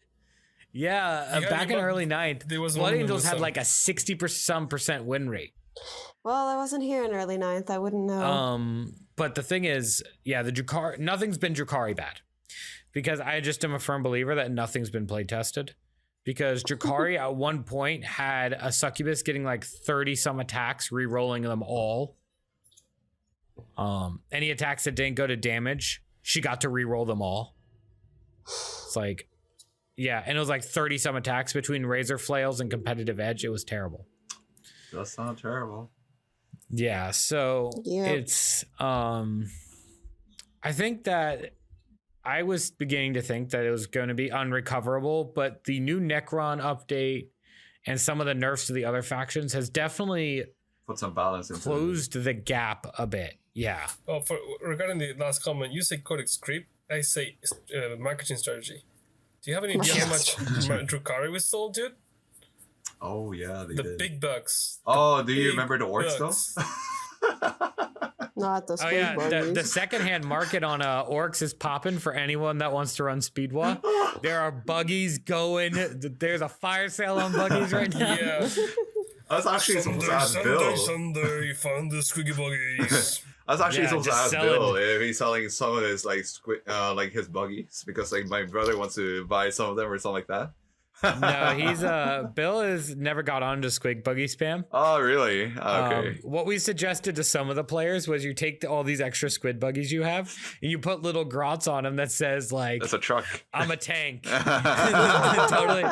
S1: Yeah,
S3: Yeah,
S1: back in
S3: but
S1: early 9th,
S3: there was
S1: Blood
S3: one that
S1: Angels
S3: was
S1: had
S3: some-
S1: like a 60% win rate.
S4: Well, I wasn't here in early 9th. I wouldn't know.
S1: But the thing is, yeah, the Drukhari, nothing's been Drukhari bad, because I just am a firm believer that nothing's been play tested. Because Drukhari at one point had a succubus getting like 30 some attacks, re-rolling them all. Any attacks that didn't go to damage, she got to re-roll them all. It's like, yeah, and it was like 30 some attacks between Razor Flails and Competitive Edge. It was terrible.
S2: That's not terrible.
S1: Yeah, so
S4: Yeah.
S1: it's I think that I was beginning to think that it was going to be unrecoverable, but the new Necron update and some of the nerfs to the other factions has definitely
S2: Put some balance into
S1: closed the gap a bit. Yeah.
S3: Oh, regarding the last comment, you say codex creep. I say marketing strategy. Do you have any idea how much Drukhari we sold, dude?
S2: Oh yeah, they
S3: The
S2: did.
S3: big bucks.
S2: Oh, do you
S3: big
S2: remember the orcs
S3: bucks.
S2: though?
S4: Not the
S1: Oh
S4: squid
S1: yeah, the
S4: buggies.
S1: secondhand market on orcs is popping for anyone that wants to run Speedwa. There are buggies going. There's a fire sale on buggies right now.
S3: Yeah.
S2: That's actually supposed to ask Bill.
S3: Sunday, found the squiggy buggies.
S2: That's actually
S1: Yeah,
S2: supposed to
S1: just
S2: ask
S1: selling-
S2: Bill if he's selling some of his like his buggies, because like my brother wants to buy some of them or something like that.
S1: No, he's Bill has never got on to squig buggy spam.
S2: Oh really? Okay.
S1: What we suggested to some of the players was you take all these extra squid buggies you have and you put little grots on them that says like
S2: It's a truck.
S1: I'm a tank. Totally,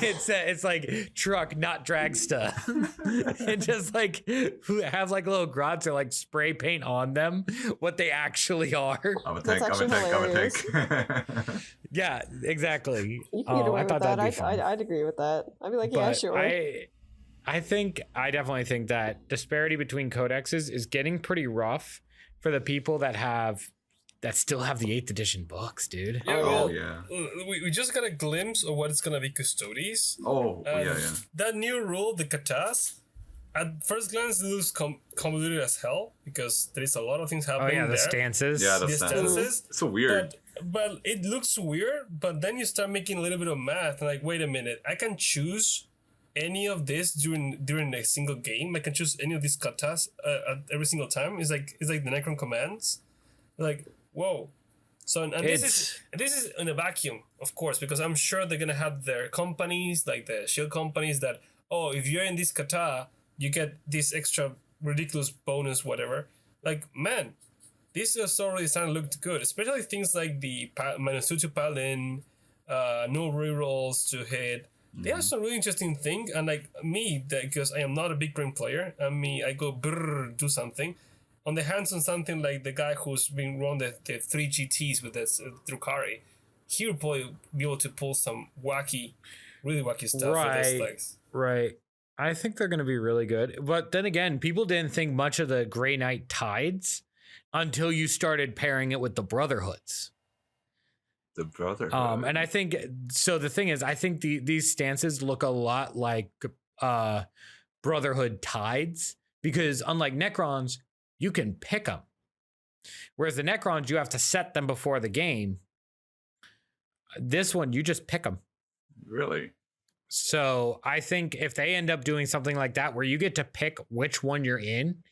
S1: it's like truck, not dragsta. And just like have like little grots or like spray paint on them what they actually are.
S2: I'm a
S4: That's
S2: tank. I'm a
S4: actually
S2: tank. I'm a tank.
S1: Yeah, exactly.
S4: You can get away
S1: I
S4: with
S1: thought
S4: that.
S1: that'd be fun.
S4: I'd agree with that. I'd be like, yeah,
S1: But
S4: sure.
S1: I definitely think that disparity between codexes is getting pretty rough for the people that still have the 8th edition books, dude.
S3: Yeah,
S2: Oh
S3: well,
S2: yeah.
S3: we just got a glimpse of what it's gonna be custodes.
S2: Oh yeah.
S3: That new rule, the katas, at first glance it looks convoluted as hell because there is a lot of things
S1: Oh
S3: happening
S1: yeah, the
S3: there.
S1: stances.
S2: Yeah,
S3: The
S2: the
S3: stances.
S2: It's so weird.
S3: But it looks weird, but then you start making a little bit of math and like, wait a minute, I can choose any of this during a single game. I can choose any of these katas at every single time. It's like the Necron commands. Like, whoa. So and this is in a vacuum, of course, because I'm sure they're gonna have their companies, like the shield companies, that if you're in this kata, you get this extra ridiculous bonus, whatever. Like, man, this is already starting to look good, especially things like the -2 to Paladin, no rerolls to hit. They have some really interesting thing, and like me, because I am not a big brain player, I go brrr, do something. On the hands on something like the guy who's been run the 3 GTs with this Drukhari, he would probably be able to pull some really wacky stuff with those legs.
S1: Right. I think they're going to be really good. But then again, people didn't think much of the Grey Knight Tides until you started pairing it with the Brotherhoods.
S2: The brother.
S1: And I think, so the thing is, I think these stances look a lot like Brotherhood Tides, because unlike Necrons, you can pick them. Whereas the Necrons, you have to set them before the game. This one, you just pick them.
S2: Really?
S1: So I think if they end up doing something like that, where you get to pick which one you're in,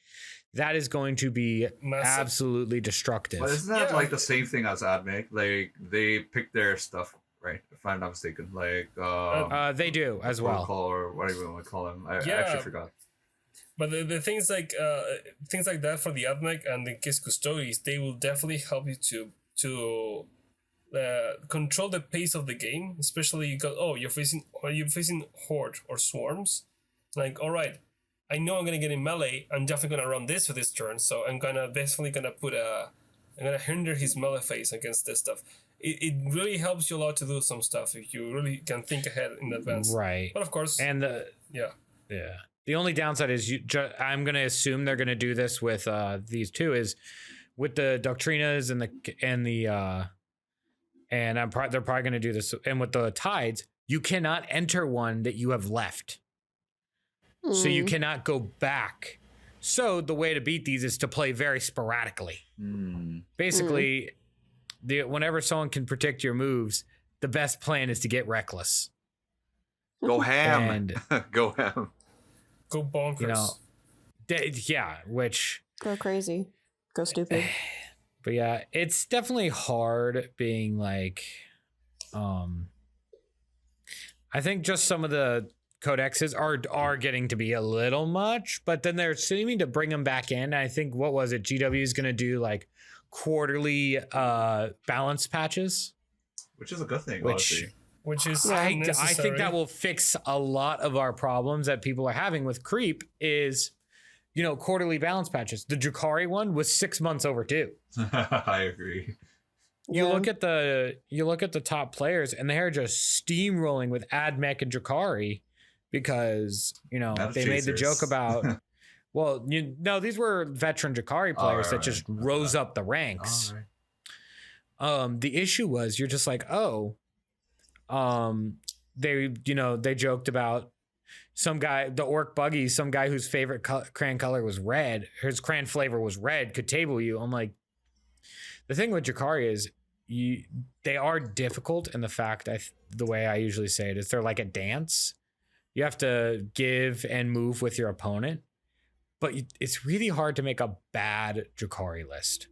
S1: that is going to be
S3: Massive.
S1: absolutely destructive.
S2: But isn't that
S3: Yeah.
S2: like the same thing as Admec? Like they pick their stuff, right? If I'm not mistaken. Like
S1: They do as well.
S2: protocol or whatever you want to call them. I
S3: Yeah.
S2: actually forgot.
S3: But the things like that for the AdMech and the Kiss Custodes, they will definitely help you to control the pace of the game. Especially you're facing horde or swarms. Like, all right, I know I'm gonna get in melee. I'm definitely gonna run this for this turn. So I'm gonna hinder his melee phase against this stuff. It really helps you a lot to do some stuff if you really can think ahead in advance.
S1: Right.
S3: But of course,
S1: And
S3: yeah.
S1: the only downside is I'm going to assume they're going to do this with these two, is with the Doctrinas they're probably going to do this. And with the Tides, you cannot enter one that you have left. So you cannot go back. So the way to beat these is to play very sporadically. Basically, whenever someone can predict your moves, the best plan is to get reckless.
S2: Go ham.
S1: And
S2: Go ham.
S3: Go bonkers.
S1: you know, yeah, which.
S4: Go crazy. Go stupid.
S1: But yeah, it's definitely hard being like, I think just some of the codexes are getting to be a little much, but then they're seeming to bring them back in. I think what was it? GW is going to do like quarterly balance patches,
S2: Which is a good thing,
S1: which
S2: honestly.
S3: Which is
S1: I
S3: necessary.
S1: think that will fix a lot of our problems that people are having with creep is, you know, quarterly balance patches. The Drakari one was 6 months overdue.
S2: I agree.
S1: You look at the top players and they're just steamrolling with Admech and Drakari because, you know,
S2: That's
S1: they made the
S2: chasers.
S1: joke about well, these were veteran Drakari players that just rose up the ranks.
S2: All right.
S1: The issue was you're just like, they joked about some guy, the orc buggy, some guy whose favorite crayon color was red, his crayon flavor was red, could table you. I'm like, the thing with Drakari is they are difficult in the fact the way I usually say it is they're like a dance. You have to give and move with your opponent, but it's really hard to make a bad Drakari list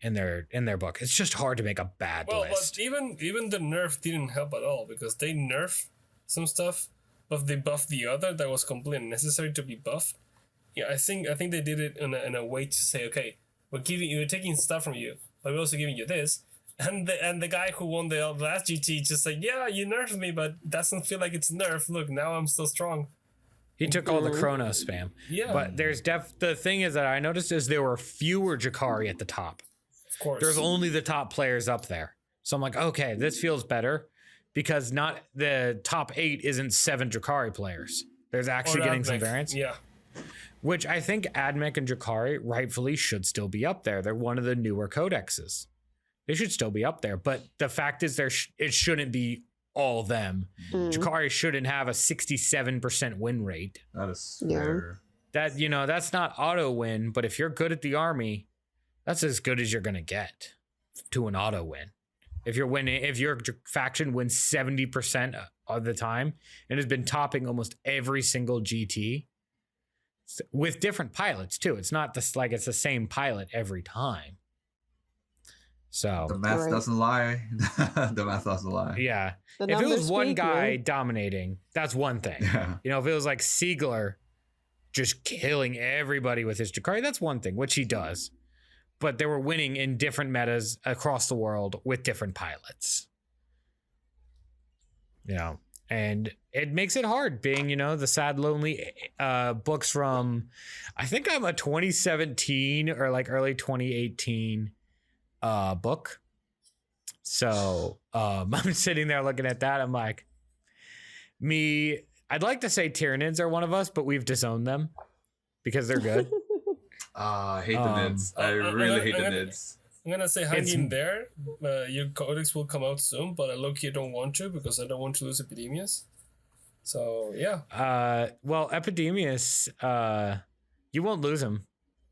S1: in their book. It's just hard to make a bad list.
S3: But even the nerf didn't help at all because they nerf some stuff, but they buffed the other that was completely unnecessary to be buffed. Yeah, I think they did it in a way to say, okay, we're taking stuff from you, but we're also giving you this. And the guy who won the last GT just like, yeah, you nerfed me, but doesn't feel like it's nerf. Look, now I'm still strong.
S1: He took all the chrono spam.
S3: Yeah.
S1: But there's the thing is that I noticed is there were fewer Drakari at the top.
S3: Of course.
S1: There's only the top players up there. So I'm like, okay, this feels better because not the top 8 isn't 7 Drakari players. There's actually
S3: Or
S1: getting some
S3: Admech.
S1: variance.
S3: Yeah.
S1: Which I think Admech and Drakari rightfully should still be up there. They're one of the newer codexes. They should still be up there. But the fact is it shouldn't be all them. Drakari shouldn't have a 67% win rate.
S2: That is
S4: Yeah.
S2: fair.
S1: That's not auto win, but if you're good at the army, that's as good as you're going to get to an auto win. If your faction wins 70% of the time and has been topping almost every single GT with different pilots too. It's not like it's the same pilot every time. So
S2: The math
S4: Right.
S2: doesn't lie. The math doesn't lie.
S1: yeah,
S4: The
S1: if it was
S4: numbers
S1: one
S4: speak,
S1: guy
S4: man.
S1: dominating, that's one thing.
S2: Yeah.
S1: You know, if it was like Siegler just killing everybody with his Drakari, that's one thing, which he does. But they were winning in different metas across the world with different pilots. You know, and it makes it hard being, you know, the sad, lonely books from, I think I'm a 2017 or like early 2018 book. So I'm sitting there looking at that. I'm like, I'd like to say Tyranids are one of us, but we've disowned them because they're good.
S2: I hate the nids. I really hate the nids.
S3: I'm gonna say hang
S1: It's-
S3: in there. Your codex will come out soon, but I low-key don't want to because I don't want to lose Epidemius. So yeah.
S1: Well, Epidemius, you won't lose him.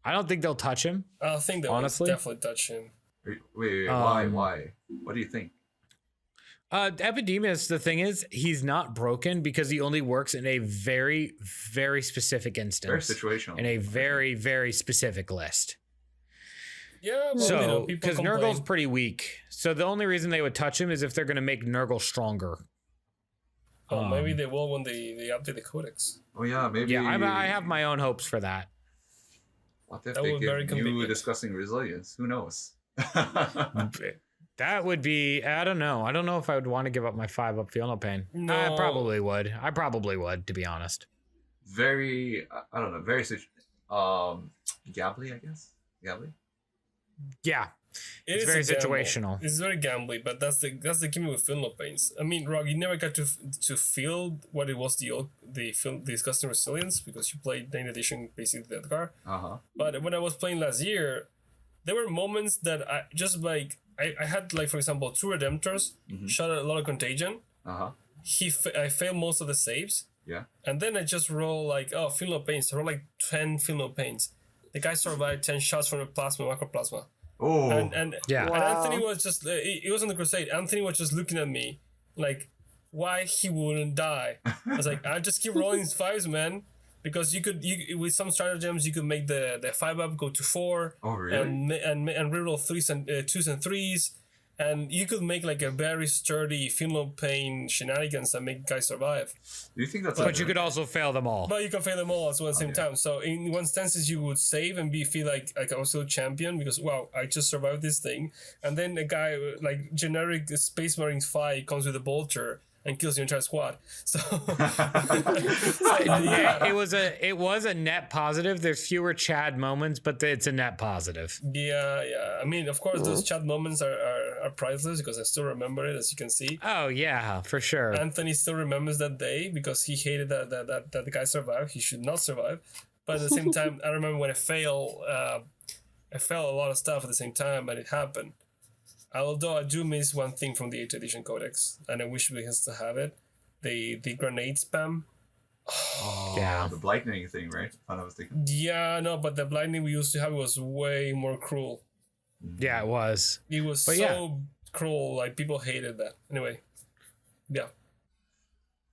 S1: I don't think they'll touch him.
S3: I think they
S1: Honestly?
S3: will definitely touch him.
S2: Wait,
S1: Um,
S2: why? What do you think?
S1: Epidemius, the thing is, he's not broken because he only works in a very, very specific instance.
S2: Very situational.
S1: In a very, very specific list.
S3: Yeah, well,
S1: So,
S3: people
S1: because
S3: complain.
S1: Nurgle's pretty weak. So the only reason they would touch him is if they're going to make Nurgle stronger.
S3: Oh, maybe they will when they update the codex.
S2: Oh yeah, maybe.
S1: Yeah, I have my own hopes for that.
S2: What if
S3: That
S2: they
S3: would be very
S2: give you
S3: convenient.
S2: discussing resilience? Who knows?
S1: That would be, I don't know. I don't know if I would want to give up my 5 up Feel No Pain. I
S3: No.
S1: probably would. I probably would, to be honest.
S2: Very, I don't know. Very gambly, I guess. Gambly.
S1: Yeah.
S3: It
S1: It's
S3: is
S1: very
S3: a gamble.
S1: situational.
S3: It's very gambly, but that's the gimmick with Feel No Pains. I mean, Rob, you never got to feel what it was the disgusting resilience because you played 9th edition basically that card. But when I was playing last year, there were moments that I just like I had like for example 2 Redemptors shot a lot of contagion. I failed most of the saves.
S2: Yeah.
S3: And then I just roll like Feel No Pains. I roll like 10 Feel No Pains. The guy survived 10 shots from the plasma, macro plasma.
S2: Oh.
S3: And
S1: Yeah.
S3: and
S4: Wow.
S3: Anthony was just he was on the crusade. Anthony was just looking at me like why he wouldn't die. I was like, I just keep rolling his 5s, man. Because you with some stratagems you could make the 5 up go to 4.
S2: Oh, really?
S3: And reroll 3s and 2s and 3s, and you could make like a very sturdy Finland pain shenanigans that make guys survive.
S2: Do you think that's?
S1: But you could also fail them all.
S3: But you can fail them all at the same time. So in one instances you would save and feel like I was still champion because wow, I just survived this thing, and then a guy like generic Space Marines 5 comes with a bolter and kills your entire squad. So,
S1: Yeah, it was a net positive. There's fewer Chad moments, but it's a net positive.
S3: yeah. I mean, of course, those chat moments are priceless because I still remember it, as you can see.
S1: Oh yeah, for sure.
S3: Anthony still remembers that day because he hated that the guy survived. He should not survive. But at the same time, I remember when I failed a lot of stuff at the same time, but it happened. Although I do miss one thing from the 8th edition codex, and I wish we can still have it: the grenade spam.
S2: Oh,
S1: Yeah.
S2: the lightning thing, right? I was thinking.
S3: Yeah, no, but the blinding we used to have was way more cruel.
S1: Yeah, it was.
S3: It was
S1: But
S3: so
S1: yeah.
S3: cruel. Like people hated that. Anyway, yeah.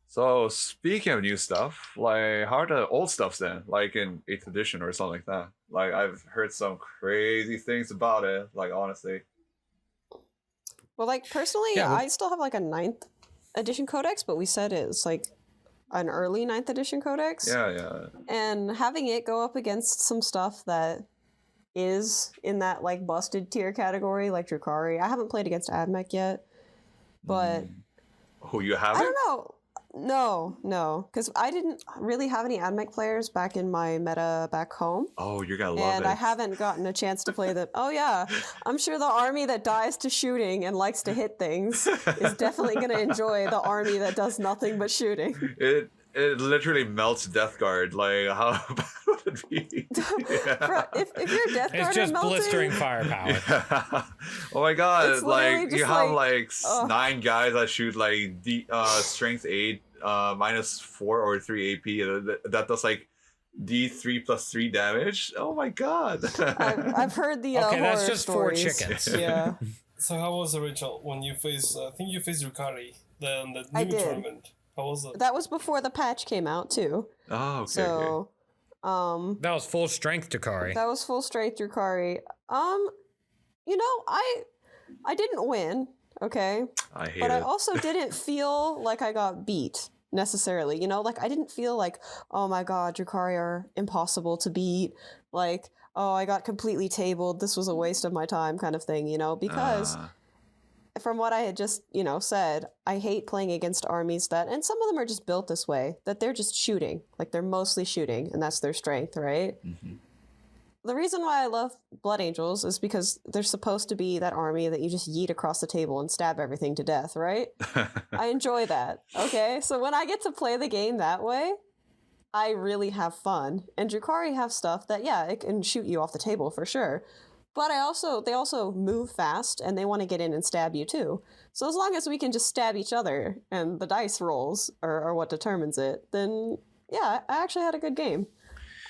S2: So speaking of new stuff, like how are the old stuffs then? Like in 8th edition or something like that. Like I've heard some crazy things about it. Like honestly.
S4: Well, like personally,
S1: Yeah,
S4: I still have like a 9th edition codex, but we said it's like an early 9th edition codex.
S2: Yeah.
S4: And having it go up against some stuff that is in that like busted tier category, like Drukhari. I haven't played against Admech yet, but
S2: Who you have?
S4: I don't know. No, because I didn't really have any Admech players back in my meta back home.
S2: Oh, you're gonna love
S4: And
S2: it.
S4: I haven't gotten a chance to play the. Oh yeah, I'm sure the army that dies to shooting and likes to hit things is definitely going to enjoy the army that does nothing but shooting.
S2: It literally melts Death Guard. Like how bad would it be?
S4: Bro, if your Death Guard
S1: It's just
S4: melting,
S1: blistering firepower.
S2: Yeah. Oh my god!
S4: It's literally
S2: Like you
S4: just
S2: have
S4: like, ugh.
S2: 9 guys that shoot like strength 8, -4 or 3 AP. That does like D3 + 3 damage. Oh my god!
S4: I've heard the
S1: Okay, that's
S4: horror
S1: just 4
S4: stories.
S1: chickens.
S4: Yeah,
S3: So how was the Rachel when you faced? I think you faced Drukhari the new
S4: I did.
S3: tournament. How was it?
S4: that was before the patch came out too.
S2: Oh, okay.
S4: So,
S1: That was full strength Dakari.
S4: that was full strength Drukhari. You know, I didn't win. Okay.
S2: I hate
S4: But I
S2: it.
S4: also didn't feel like I got beat necessarily. You know, like I didn't feel like, oh my god, Drukhari are impossible to beat. Like, oh, I got completely tabled. This was a waste of my time, kind of thing. You know, because from what I had just said, I hate playing against armies that, and some of them are just built this way, that they're just shooting. Like they're mostly shooting, and that's their strength, right? The reason why I love Blood Angels is because they're supposed to be that army that you just yeet across the table and stab everything to death, right? I enjoy that. Okay, so when I get to play the game that way, I really have fun. And Drukhari have stuff that, yeah, it can shoot you off the table for sure. But they also move fast and they want to get in and stab you too. So as long as we can just stab each other and the dice rolls are what determines it, then yeah, I actually had a good game.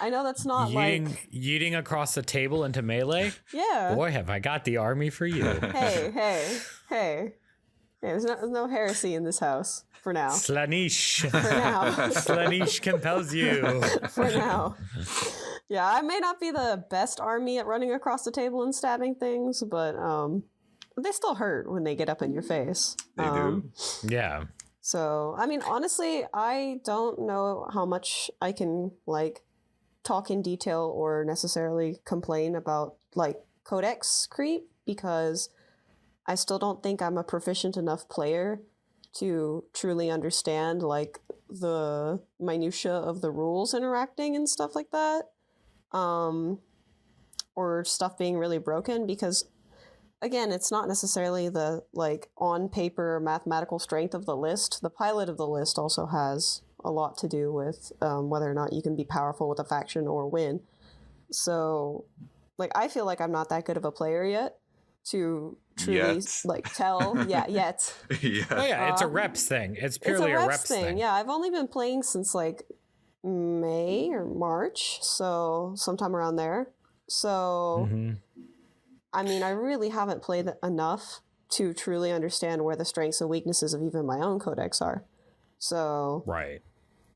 S4: I know that's not
S1: Yeeting across the table into melee?
S4: Yeah.
S1: Boy, have I got the army for you.
S4: Hey. There's no heresy in this house. For now.
S1: Slanish.
S4: For now.
S1: Slanish compels you.
S4: For now. Yeah, I may not be the best army at running across the table and stabbing things, but they still hurt when they get up in your face.
S2: They do.
S1: Yeah.
S4: So, I mean, honestly, I don't know how much I can, talk in detail or necessarily complain about, codex creep, because I still don't think I'm a proficient enough player to truly understand, the minutia of the rules interacting and stuff like that. Or stuff being really broken, because again, it's not necessarily the on paper mathematical strength of the list. The pilot of the list also has a lot to do with whether or not you can be powerful with a faction or win. So I feel like I'm not that good of a player yet to truly tell yet.
S2: Yeah.
S1: Oh yeah, it's a reps thing. It's purely a reps thing.
S4: Yeah, I've only been playing since May or March, so sometime around there. So I mean, I really haven't played enough to truly understand where the strengths and weaknesses of even my own codex are. So,
S1: Right.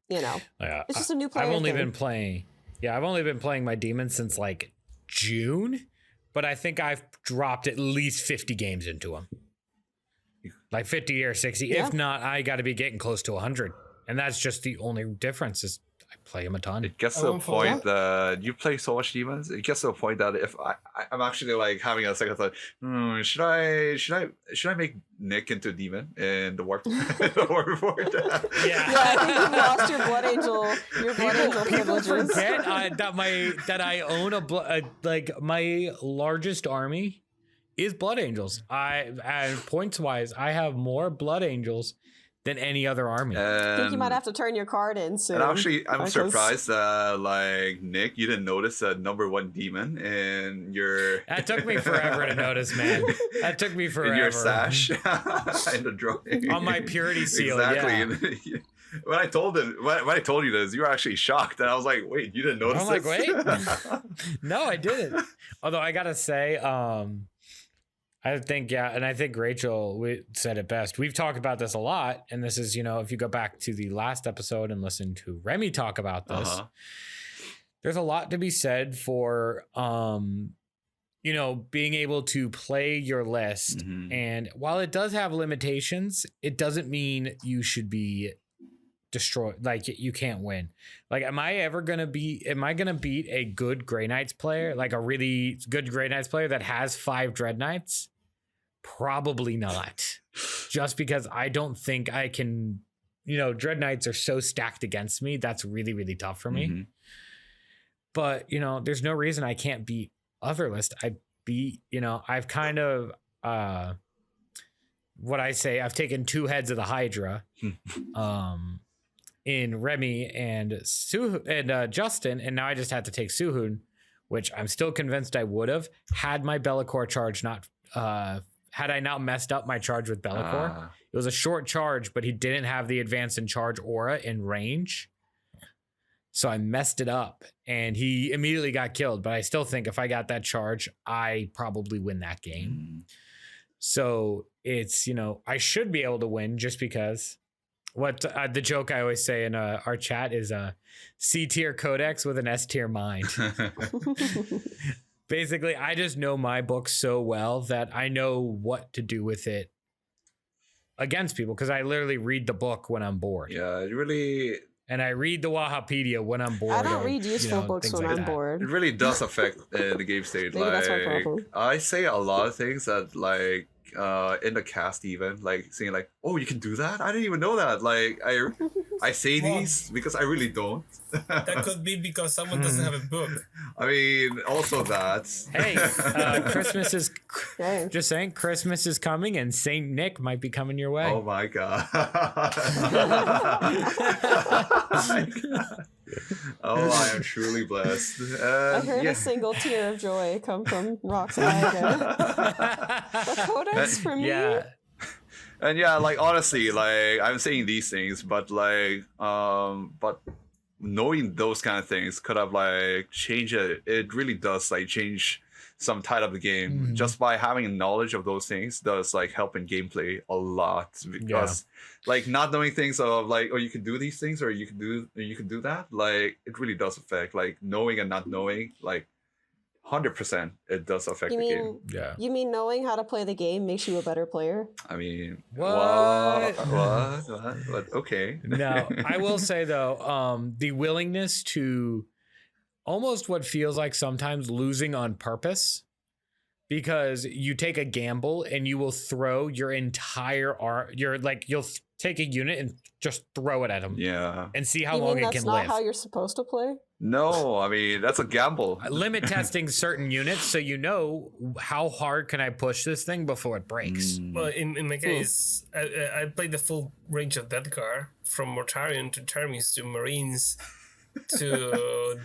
S4: you know,
S1: Yeah.
S4: it's just a new player
S1: I've only
S4: thing.
S1: been playing. Yeah, I've only been playing my demons since like June, but I think I've dropped at least 50 games into them. Like 50 or 60.
S4: Yeah.
S1: If not, I got to be getting close to 100. And that's just the only difference is I play them a ton.
S2: It gets to a point that you play so much demons. It gets to a point that if I'm actually like having a second thought, should I make Nick into a demon in the warp the warp report?
S1: Yeah.
S4: I think you've lost your blood angel. Your blood angel
S1: People
S4: privileges.
S1: forget that I own like my largest army is blood angels. And points wise, I have more blood angels than any other army.
S4: I think you might have to turn your card in soon.
S2: And actually, I'm
S4: because-
S2: surprised that like Nick, you didn't notice a number 1 demon in your
S1: That took me forever to notice, man. That took me forever.
S2: in your sash in the drawing.
S1: On my purity seal,
S2: exactly.
S1: yeah.
S2: When I told you this, you were actually shocked, and I was like, "Wait, you didn't notice?"
S1: I'm like,
S2: this?
S1: wait. No, I didn't. Although I gotta say, I think, and I think Rachel said it best. We've talked about this a lot, and this is, if you go back to the last episode and listen to Remy talk about this, there's a lot to be said for, being able to play your list.
S2: Mhm.
S1: And while it does have limitations, it doesn't mean you should be destroyed. Like you can't win. Like, am I gonna beat a good Grey Knights player, like a really good Grey Knights player that has 5 Dread Knights? Probably not. Just because I don't think I can, Dread Knights are so stacked against me. That's really, really tough for me.
S2: Mhm.
S1: But, there's no reason I can't beat other lists. I've kind of, what I say, I've taken 2 heads of the Hydra, in Remy and Justin, and now I just had to take Suhun, which I'm still convinced I would have had my Be'lakor charge not, had I not messed up my charge with Be'lakor. It was a short charge, but he didn't have the advance in charge aura in range. So I messed it up and he immediately got killed. But I still think if I got that charge, I probably win that game. So it's, I should be able to win just because what the joke I always say in our chat is a C tier codex with an S tier mind. Basically, I just know my book so well that I know what to do with it against people because I literally read the book when I'm bored.
S2: Yeah, it really.
S1: And I read the Wahapedia when I'm bored.
S4: I don't read useful books when I'm
S2: It
S4: bored.
S2: really does affect the game state.
S4: Maybe that's my problem.
S2: I say a lot of things that like in the cast even like saying like, oh, you can do that? I didn't even know that. Like I say these because I really don't.
S3: That could be because someone doesn't have a book.
S2: I mean, also that.
S1: Hey, Christmas is
S4: Hey.
S1: just saying. Christmas is coming, and Saint Nick might be coming your way.
S2: Oh my god. Oh, I am truly blessed.
S4: I heard
S2: yeah.
S4: a single tear of joy come from Rock's eye again. The codex for me?
S1: Yeah,
S2: And yeah, like honestly, like I'm saying these things, but like but knowing those kind of things could have like changed it. It really does like change some tide of the game.
S1: Mhm.
S2: Just by having knowledge of those things does like help in gameplay a lot because like not knowing things of like, oh, you can do these things or you can do that, like it really does affect like knowing and not knowing, like 100% it does affect
S4: You
S2: the game.
S4: mean
S1: yeah.
S4: you mean knowing how to play the game makes you a better player?
S2: I mean,
S1: What?
S2: What? Okay.
S1: No, I will say though, the willingness to almost what feels like sometimes losing on purpose, because you take a gamble and you will throw your entire you'll take a unit and just throw it at them
S2: Yeah.
S1: and see how
S4: You
S1: long
S4: mean
S1: it
S4: that's
S1: can
S4: not
S1: live.
S4: how you're supposed to play?
S2: No, I mean that's a gamble.
S1: Limit testing certain units so you know how hard can I push this thing before it breaks.
S3: Well, in my case, I played the full range of Deathgar, from Mortarion to Termis to Marines to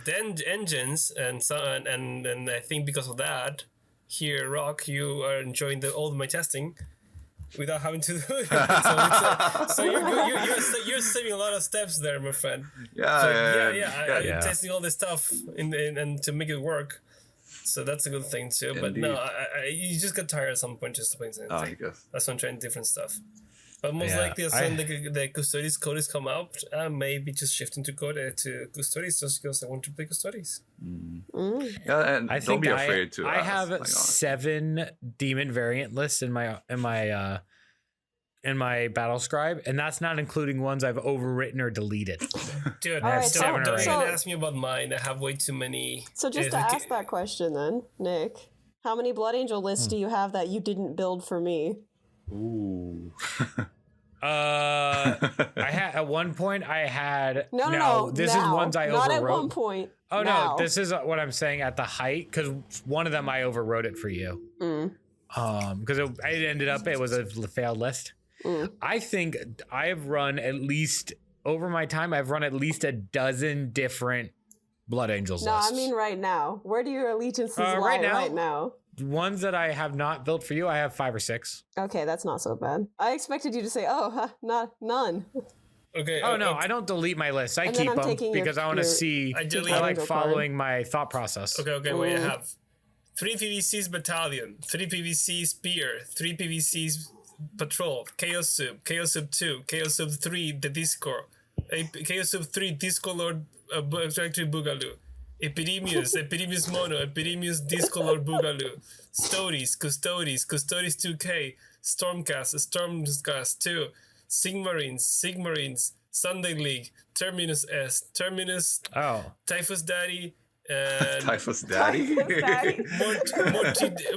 S3: engines, and so and I think because of that, here, Rock, you are enjoying all my testing without having to do it. So you're saving a lot of steps there, my friend.
S2: Yeah,
S3: So,
S2: yeah.
S3: I'm testing all this stuff and to make it work. So that's a good thing too. But
S2: Indeed.
S3: no, you just get tired at some point just playing the same
S2: I
S3: thing.
S2: guess.
S3: That's why I'm trying different stuff. But most
S1: Yeah,
S3: likely, as soon the Custodes codex come out, maybe just shifting to Custodes just because I want to play Custodes.
S2: Yeah, and
S1: I
S2: don't
S1: think
S2: be afraid to.
S1: I
S2: ask,
S1: have
S2: like, honestly.
S1: 7 demon variant lists in my battle scribe, and that's not including ones I've overwritten or deleted.
S3: Dude,
S4: All right,
S3: don't,
S1: seven or
S3: don't
S1: eight.
S3: even ask me about mine. I have way too many.
S4: So just to ask that question then, Nick, how many Blood Angel lists do you have that you didn't build for me?
S2: Ooh.
S1: I had at one point I had
S4: No.
S1: This
S4: now.
S1: is ones I
S4: Not
S1: overwrote.
S4: at one point.
S1: Oh
S4: now.
S1: no, this is what I'm saying at the height because one of them I overwrote it for you. Because it ended up it was a failed list. I think I have run at least over my time. I've run at least a dozen different Blood Angels
S4: No,
S1: lists.
S4: I mean right now. Where do your allegiances lie
S1: right now?
S4: right now?
S1: Ones that I have not built for you, I have 5 or 6.
S4: Okay, that's not so bad. I expected you to say, none.
S3: Okay.
S1: Oh no, I don't delete my lists. I
S4: And then
S1: keep
S4: I'm
S1: them
S4: taking
S1: because I want to see.
S3: I delete-
S1: I like
S4: Angel
S1: following my thought process.
S3: Okay, wait, I have 3 PVCs battalion, 3 PVC spear, 3 PVCs patrol, Chaos Sub 2, Chaos Sub 3, the Discord, Chaos Sub 3, Discolor Factory Boogaloo, Epidemius Mono, Epidemius Discolor Boogaloo, Custodes 2K, Stormcast 2, Sigmarines, Sunday League, Terminus S, Terminus,
S1: Oh,
S3: Typhus Daddy, and
S2: Typhus Daddy.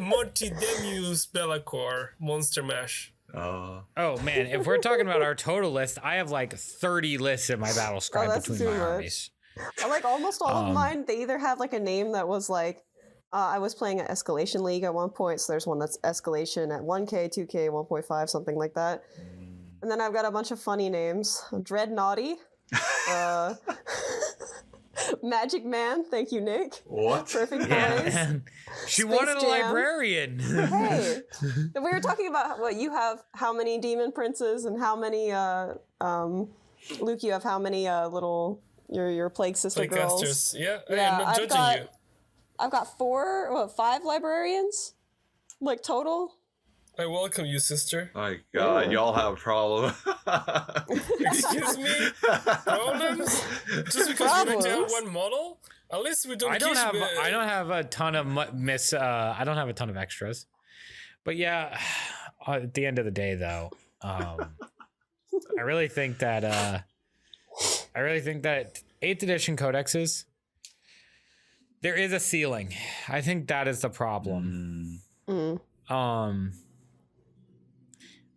S3: Mortidemius Bellacore, Monster Mash.
S1: oh man! If we're talking about our total list, I have like 30 lists in my battle scribe
S4: that's
S1: between
S4: too
S1: my
S4: much.
S1: armies.
S4: I like almost all of mine. They either have like a name that was like, I was playing an Escalation League at one point, so there's one that's Escalation at 1K, 2K, 1.5, something like that. And then I've got a bunch of funny names. Dreadnoughty. Magic Man, thank you, Nick.
S2: What?
S4: Perfect
S1: Yeah,
S4: Boys.
S1: man. She
S4: Space
S1: wanted a
S4: Jam.
S1: librarian.
S4: Hey, we were talking about what you have, how many demon princes, and how many, Luke, you have how many your plague sister girls.
S3: Playcasters. Yeah,
S4: Yeah,
S3: I'm not
S4: I've
S3: judging
S4: got-
S3: you.
S4: I've got 5 librarians, like total.
S3: I welcome you, sister.
S2: My God, y'all have a problem.
S3: Excuse me? Problems? Just because we like to have
S4: Problems?
S3: one model? At least we don't
S1: I don't
S3: keep,
S1: have a ton of I don't have a ton of extras, but yeah, at the end of the day though, I really think that 8th edition codexes, there is a ceiling. I think that is the problem.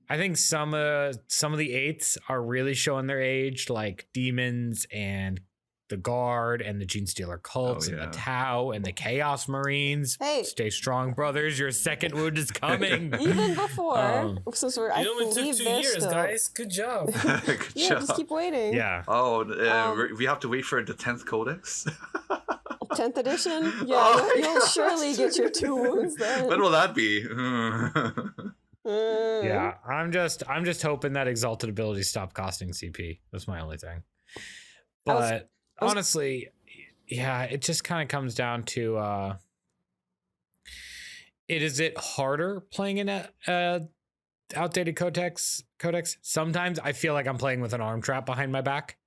S1: I think some of the 8s are really showing their age, like demons and the guard and the Gene Stealer cults and
S2: yeah.
S1: the Tau and the Chaos Marines.
S4: Hey.
S1: Stay strong, brothers. Your second wound is coming.
S4: Even before, since we're, I
S3: It only took
S4: believe
S3: 2
S4: they're
S3: years,
S4: still.
S3: guys. Good job.
S2: Good
S4: Yeah,
S2: job.
S4: just keep waiting.
S1: Yeah.
S2: Oh, we have to wait for the 10th codex.
S4: 10th edition. Yeah, you'll surely get your 2 wounds then.
S2: When will that be?
S1: Yeah. I'm just hoping that exalted abilities stop costing CP. That's my only thing. But honestly, yeah, it just kind of comes down to is it harder playing in a outdated codex? Sometimes I feel like I'm playing with an arm trap behind my back.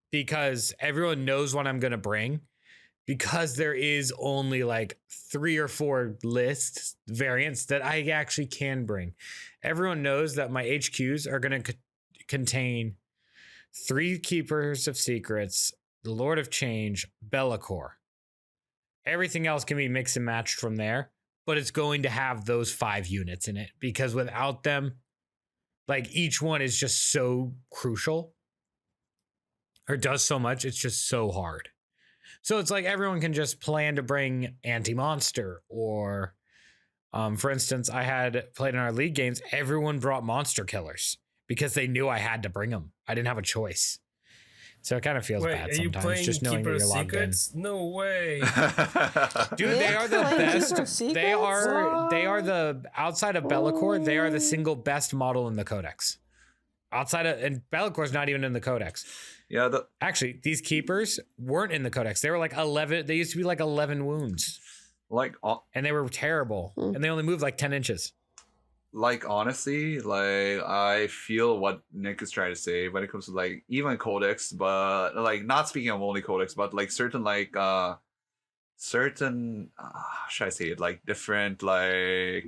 S1: Because everyone knows what I'm gonna bring, because there is only like 3 or 4 lists variants that I actually can bring. Everyone knows that my HQs are gonna contain 3 Keepers of Secrets, the Lord of Change, Bellacore. Everything else can be mixed and matched from there, but it's going to have those 5 units in it, because without them, like, each one is just so crucial or does so much. It's just so hard. So it's like everyone can just plan to bring anti-monster, or for instance, I had played in our league games, everyone brought monster killers because they knew I had to bring them. I didn't have a choice. So it kind of feels
S3: Wait,
S1: bad
S3: are you
S1: sometimes
S3: playing
S1: just knowing
S3: Keeper
S1: that
S3: of
S1: you're logged in.
S3: Secrets? No way.
S1: Dude, they are the
S4: Playing Keeper of
S1: best. They
S4: Secrets?
S1: are the, outside of Bellacore, they are the single best model in the codex. And Bellacore's not even in the codex.
S2: Yeah,
S1: Actually, these keepers weren't in the codex. They were like 11. They used to be like 11 wounds, and they were terrible. And they only moved like 10 inches.
S2: like honestly, like I feel what Nick is trying to say when it comes to like even codex, but like not speaking of only codex, but like certain how should I say it, like different like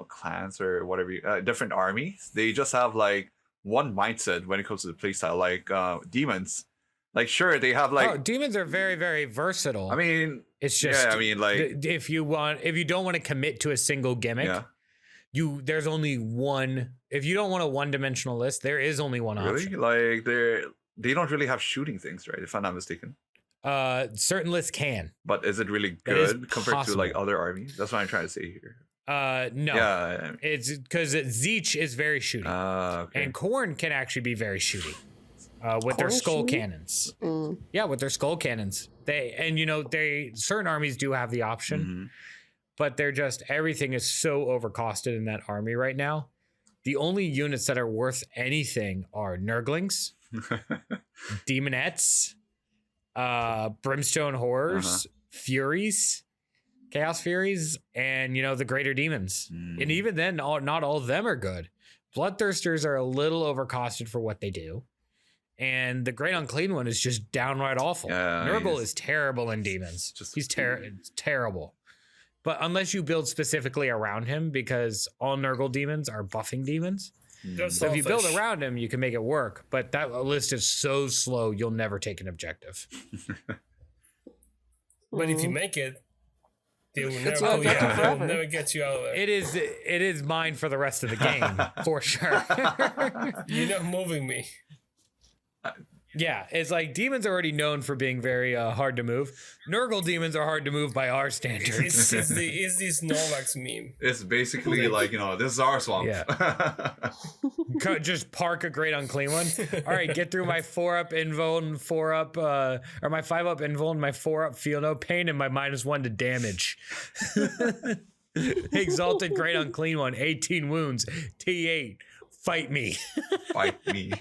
S2: clans or whatever, different armies. They just have like one mindset when it comes to the playstyle. Like demons, like sure they have like
S1: demons are very, very versatile.
S2: I mean,
S1: it's just
S2: I mean like
S1: if you don't want to commit to a single gimmick.
S2: Yeah.
S1: There's only one. If you don't want a one-dimensional list, there is only one option.
S2: Like they don't really have shooting things, right? If I'm not mistaken.
S1: Certain lists can.
S2: But is it really good compared to like other armies? That's what I'm trying to say here.
S1: No.
S2: Yeah, I mean,
S1: it's because Zeech is very shooting,
S2: okay.
S1: and Khorne can actually be very shooting. With their skull cannons. Yeah, with their skull cannons. Certain armies do have the option. But they're just, everything is so overcosted in that army right now. The only units that are worth anything are Nurglings, Demonettes, Brimstone Horrors, Furies, Chaos Furies, and, the Greater Demons. And even then, not all of them are good. Bloodthirsters are a little overcosted for what they do. And the Great Unclean One is just downright awful. Nurgle is terrible in Demons. He's terrible. But unless you build specifically around him, because all Nurgle demons are buffing demons. So if you build around him, you can make it work. But that list is so slow, you'll never take an objective.
S3: But if you make it, they will never get you out of there.
S1: It is mine for the rest of the game, for sure.
S3: You're not moving me.
S1: Yeah, it's like demons are already known for being very hard to move. Nurgle demons are hard to move by our standards.
S3: It's this Novak's meme.
S2: It's basically like, this is our swamp.
S1: Yeah. Just park a Great Unclean One. All right, get through my 4-up Invuln, 4-up, or my 5-up Invuln, my 4-up Feel No Pain, and my -1 to damage. Exalted Great Unclean One, 18 wounds, T8. Fight me.
S2: Fight me.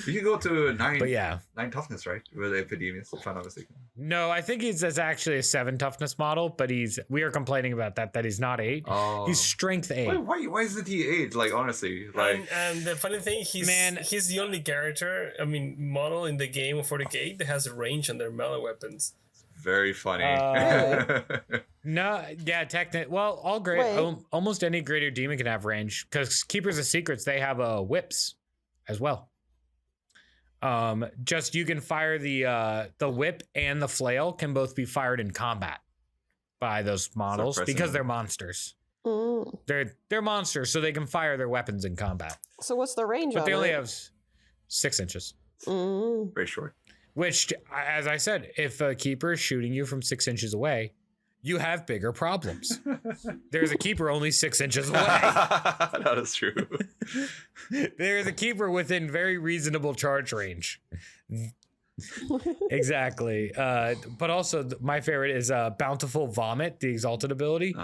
S2: You can go to 9.
S1: But yeah,
S2: 9 toughness, right? With Epidemius, if I'm not mistaken.
S1: No, I think he's actually a 7 toughness model, but we are complaining about that he's not 8.
S2: Oh.
S1: He's strength 8.
S2: Why isn't he 8? Like honestly, like
S3: and the funny thing, he's the only character, model in the game for the gate that has a range on their melee weapons.
S2: Very funny.
S1: No, yeah, well, almost any greater demon can have range, because Keepers of Secrets, they have whips as well. Just you can fire the whip and the flail can both be fired in combat by those models because they're monsters. They're monsters, so they can fire their weapons in combat.
S4: So what's the range?
S1: But they only have 6 inches.
S2: Very short.
S1: Which, as I said, if a keeper is shooting you from 6 inches away, you have bigger problems. There's a keeper only 6 inches away.
S2: That is true.
S1: There's a keeper within very reasonable charge range. Exactly. But also, my favorite is Bountiful Vomit, the exalted ability.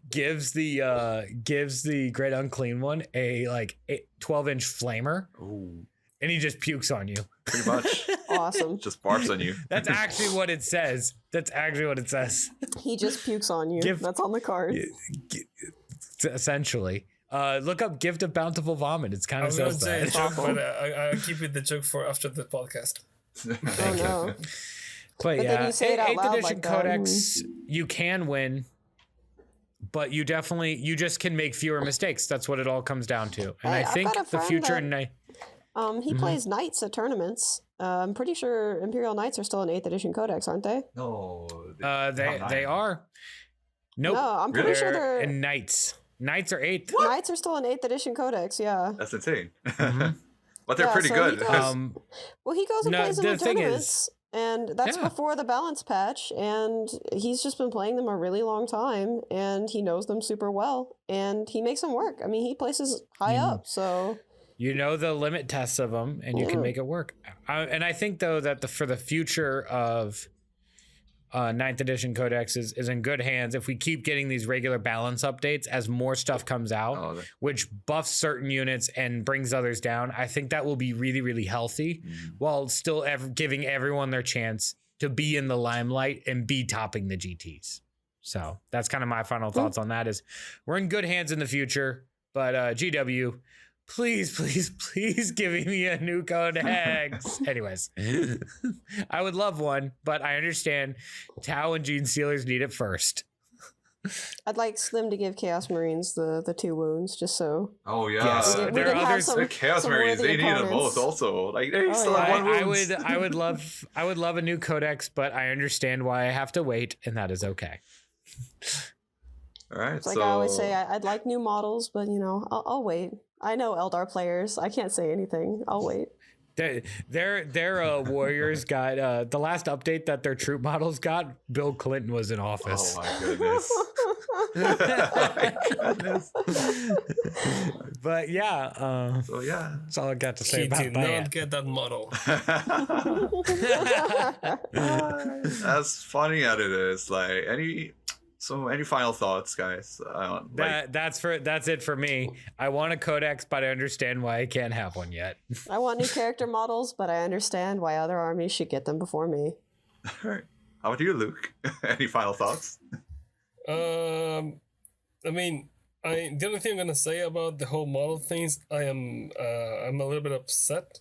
S1: Gives the Great Unclean One a 12-inch flamer.
S2: Ooh.
S1: And he just pukes on you.
S2: Pretty much.
S4: Awesome.
S2: Just barfs on you.
S1: That's actually what it says.
S4: He just pukes on you. That's on the card.
S1: Essentially. Look up Gift of Bountiful Vomit. It's kind of so sad.
S3: I'll keep it the joke for after the podcast.
S4: Oh no.
S1: But yeah,
S4: then you say it out
S1: 8th
S4: loud
S1: edition
S4: like
S1: codex, you can win, but you just can make fewer mistakes. That's what it all comes down to. And I think the future
S4: he plays knights at tournaments. I'm pretty sure Imperial Knights are still an 8th edition codex, aren't they?
S2: No.
S1: They are. Nope.
S4: No, I'm pretty sure they're
S1: and knights. Knights are 8th.
S4: What? Knights are still an 8th edition codex, yeah.
S2: That's insane. But they're pretty good.
S4: He goes and plays them in tournaments, and that's before the balance patch, and he's just been playing them a really long time, and he knows them super well, and he makes them work. He places high up, so...
S1: You know the limit tests of them, and you can make it work. And I think, though, that for the future of 9th edition codex is in good hands if we keep getting these regular balance updates as more stuff comes out, which buffs certain units and brings others down. I think that will be really, really healthy while still giving everyone their chance to be in the limelight and be topping the GTs. So that's kind of my final thoughts on that. Is we're in good hands in the future, but GW, please give me a new codex. Anyways, I would love one, but I understand Tau and Gene Stealers need it first.
S4: I'd like Slim to give Chaos Marines the 2 wounds, just so.
S2: Oh yeah,
S1: Yes, there are others.
S2: The Chaos Marines, they need them both also. Like they still have one wounds.
S1: I would love a new codex, but I understand why I have to wait, and that is okay.
S2: All right,
S4: it's like I always say, I'd like new models, but I'll wait. I know Eldar players. I can't say anything. I'll wait.
S1: Their warriors got the last update that their troop models got. Bill Clinton was in office.
S2: Oh my goodness.
S1: But yeah.
S2: So yeah,
S1: that's all I got to say
S3: He
S1: about
S3: did
S1: that.
S3: not get that model.
S2: as funny as it is, like any final thoughts, guys?
S1: That's it for me. I want a codex, but I understand why I can't have one yet.
S4: I want new character models, but I understand why other armies should get them before me.
S2: All right. How about you, Luke? Any final thoughts?
S3: I mean, the only thing I'm gonna say about the whole model things, I'm a little bit upset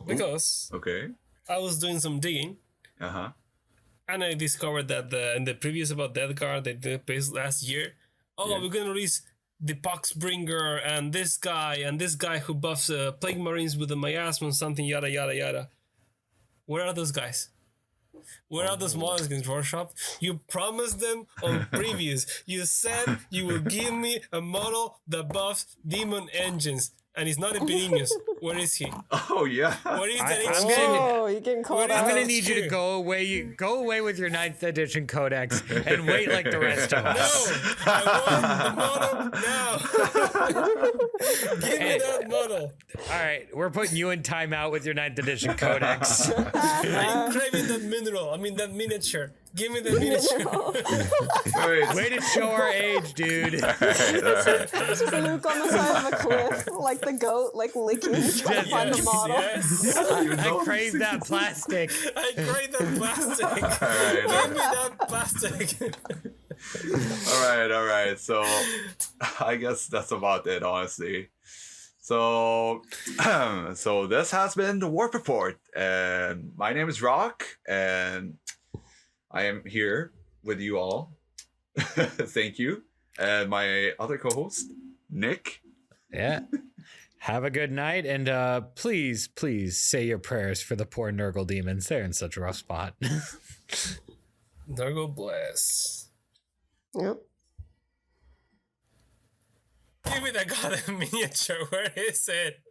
S3: because I was doing some digging. And I discovered that in the previews about Death Guard they did last year, we're gonna release the Poxbringer and this guy who buffs Plague Marines with the miasma, something yada yada yada. Where are those guys? Where are those models in Workshop? You promised them on previews. You said you will give me a model that buffs demon engines. And he's not Epidemius. Where is he?
S2: Oh yeah.
S3: Where is that?
S4: You're getting called out.
S1: I'm gonna need you to go away. Go away with your 9th edition codex and wait like the rest of us.
S3: No, I want the model now. Give me that model.
S1: All right, we're putting you in timeout with your 9th edition codex.
S3: I'm craving that mineral. I mean that miniature. Give me the miniature.
S1: Way to show our age, dude.
S4: Just Luke on the side of a cliff, like the goat, like licking, trying to find the model.
S3: Yes.
S1: I crave that plastic.
S3: I crave that plastic. Give me that plastic.
S2: All right. So I guess that's about it, honestly. So, so this has been the Warp Report, and my name is Rock, and I am here with you all. Thank you. And my other co-host, Nick.
S1: Yeah. Have a good night, and please say your prayers for the poor Nurgle demons. They're in such a rough spot.
S3: Nurgle bless.
S4: Yep.
S3: Give me that goddamn miniature. Where is it?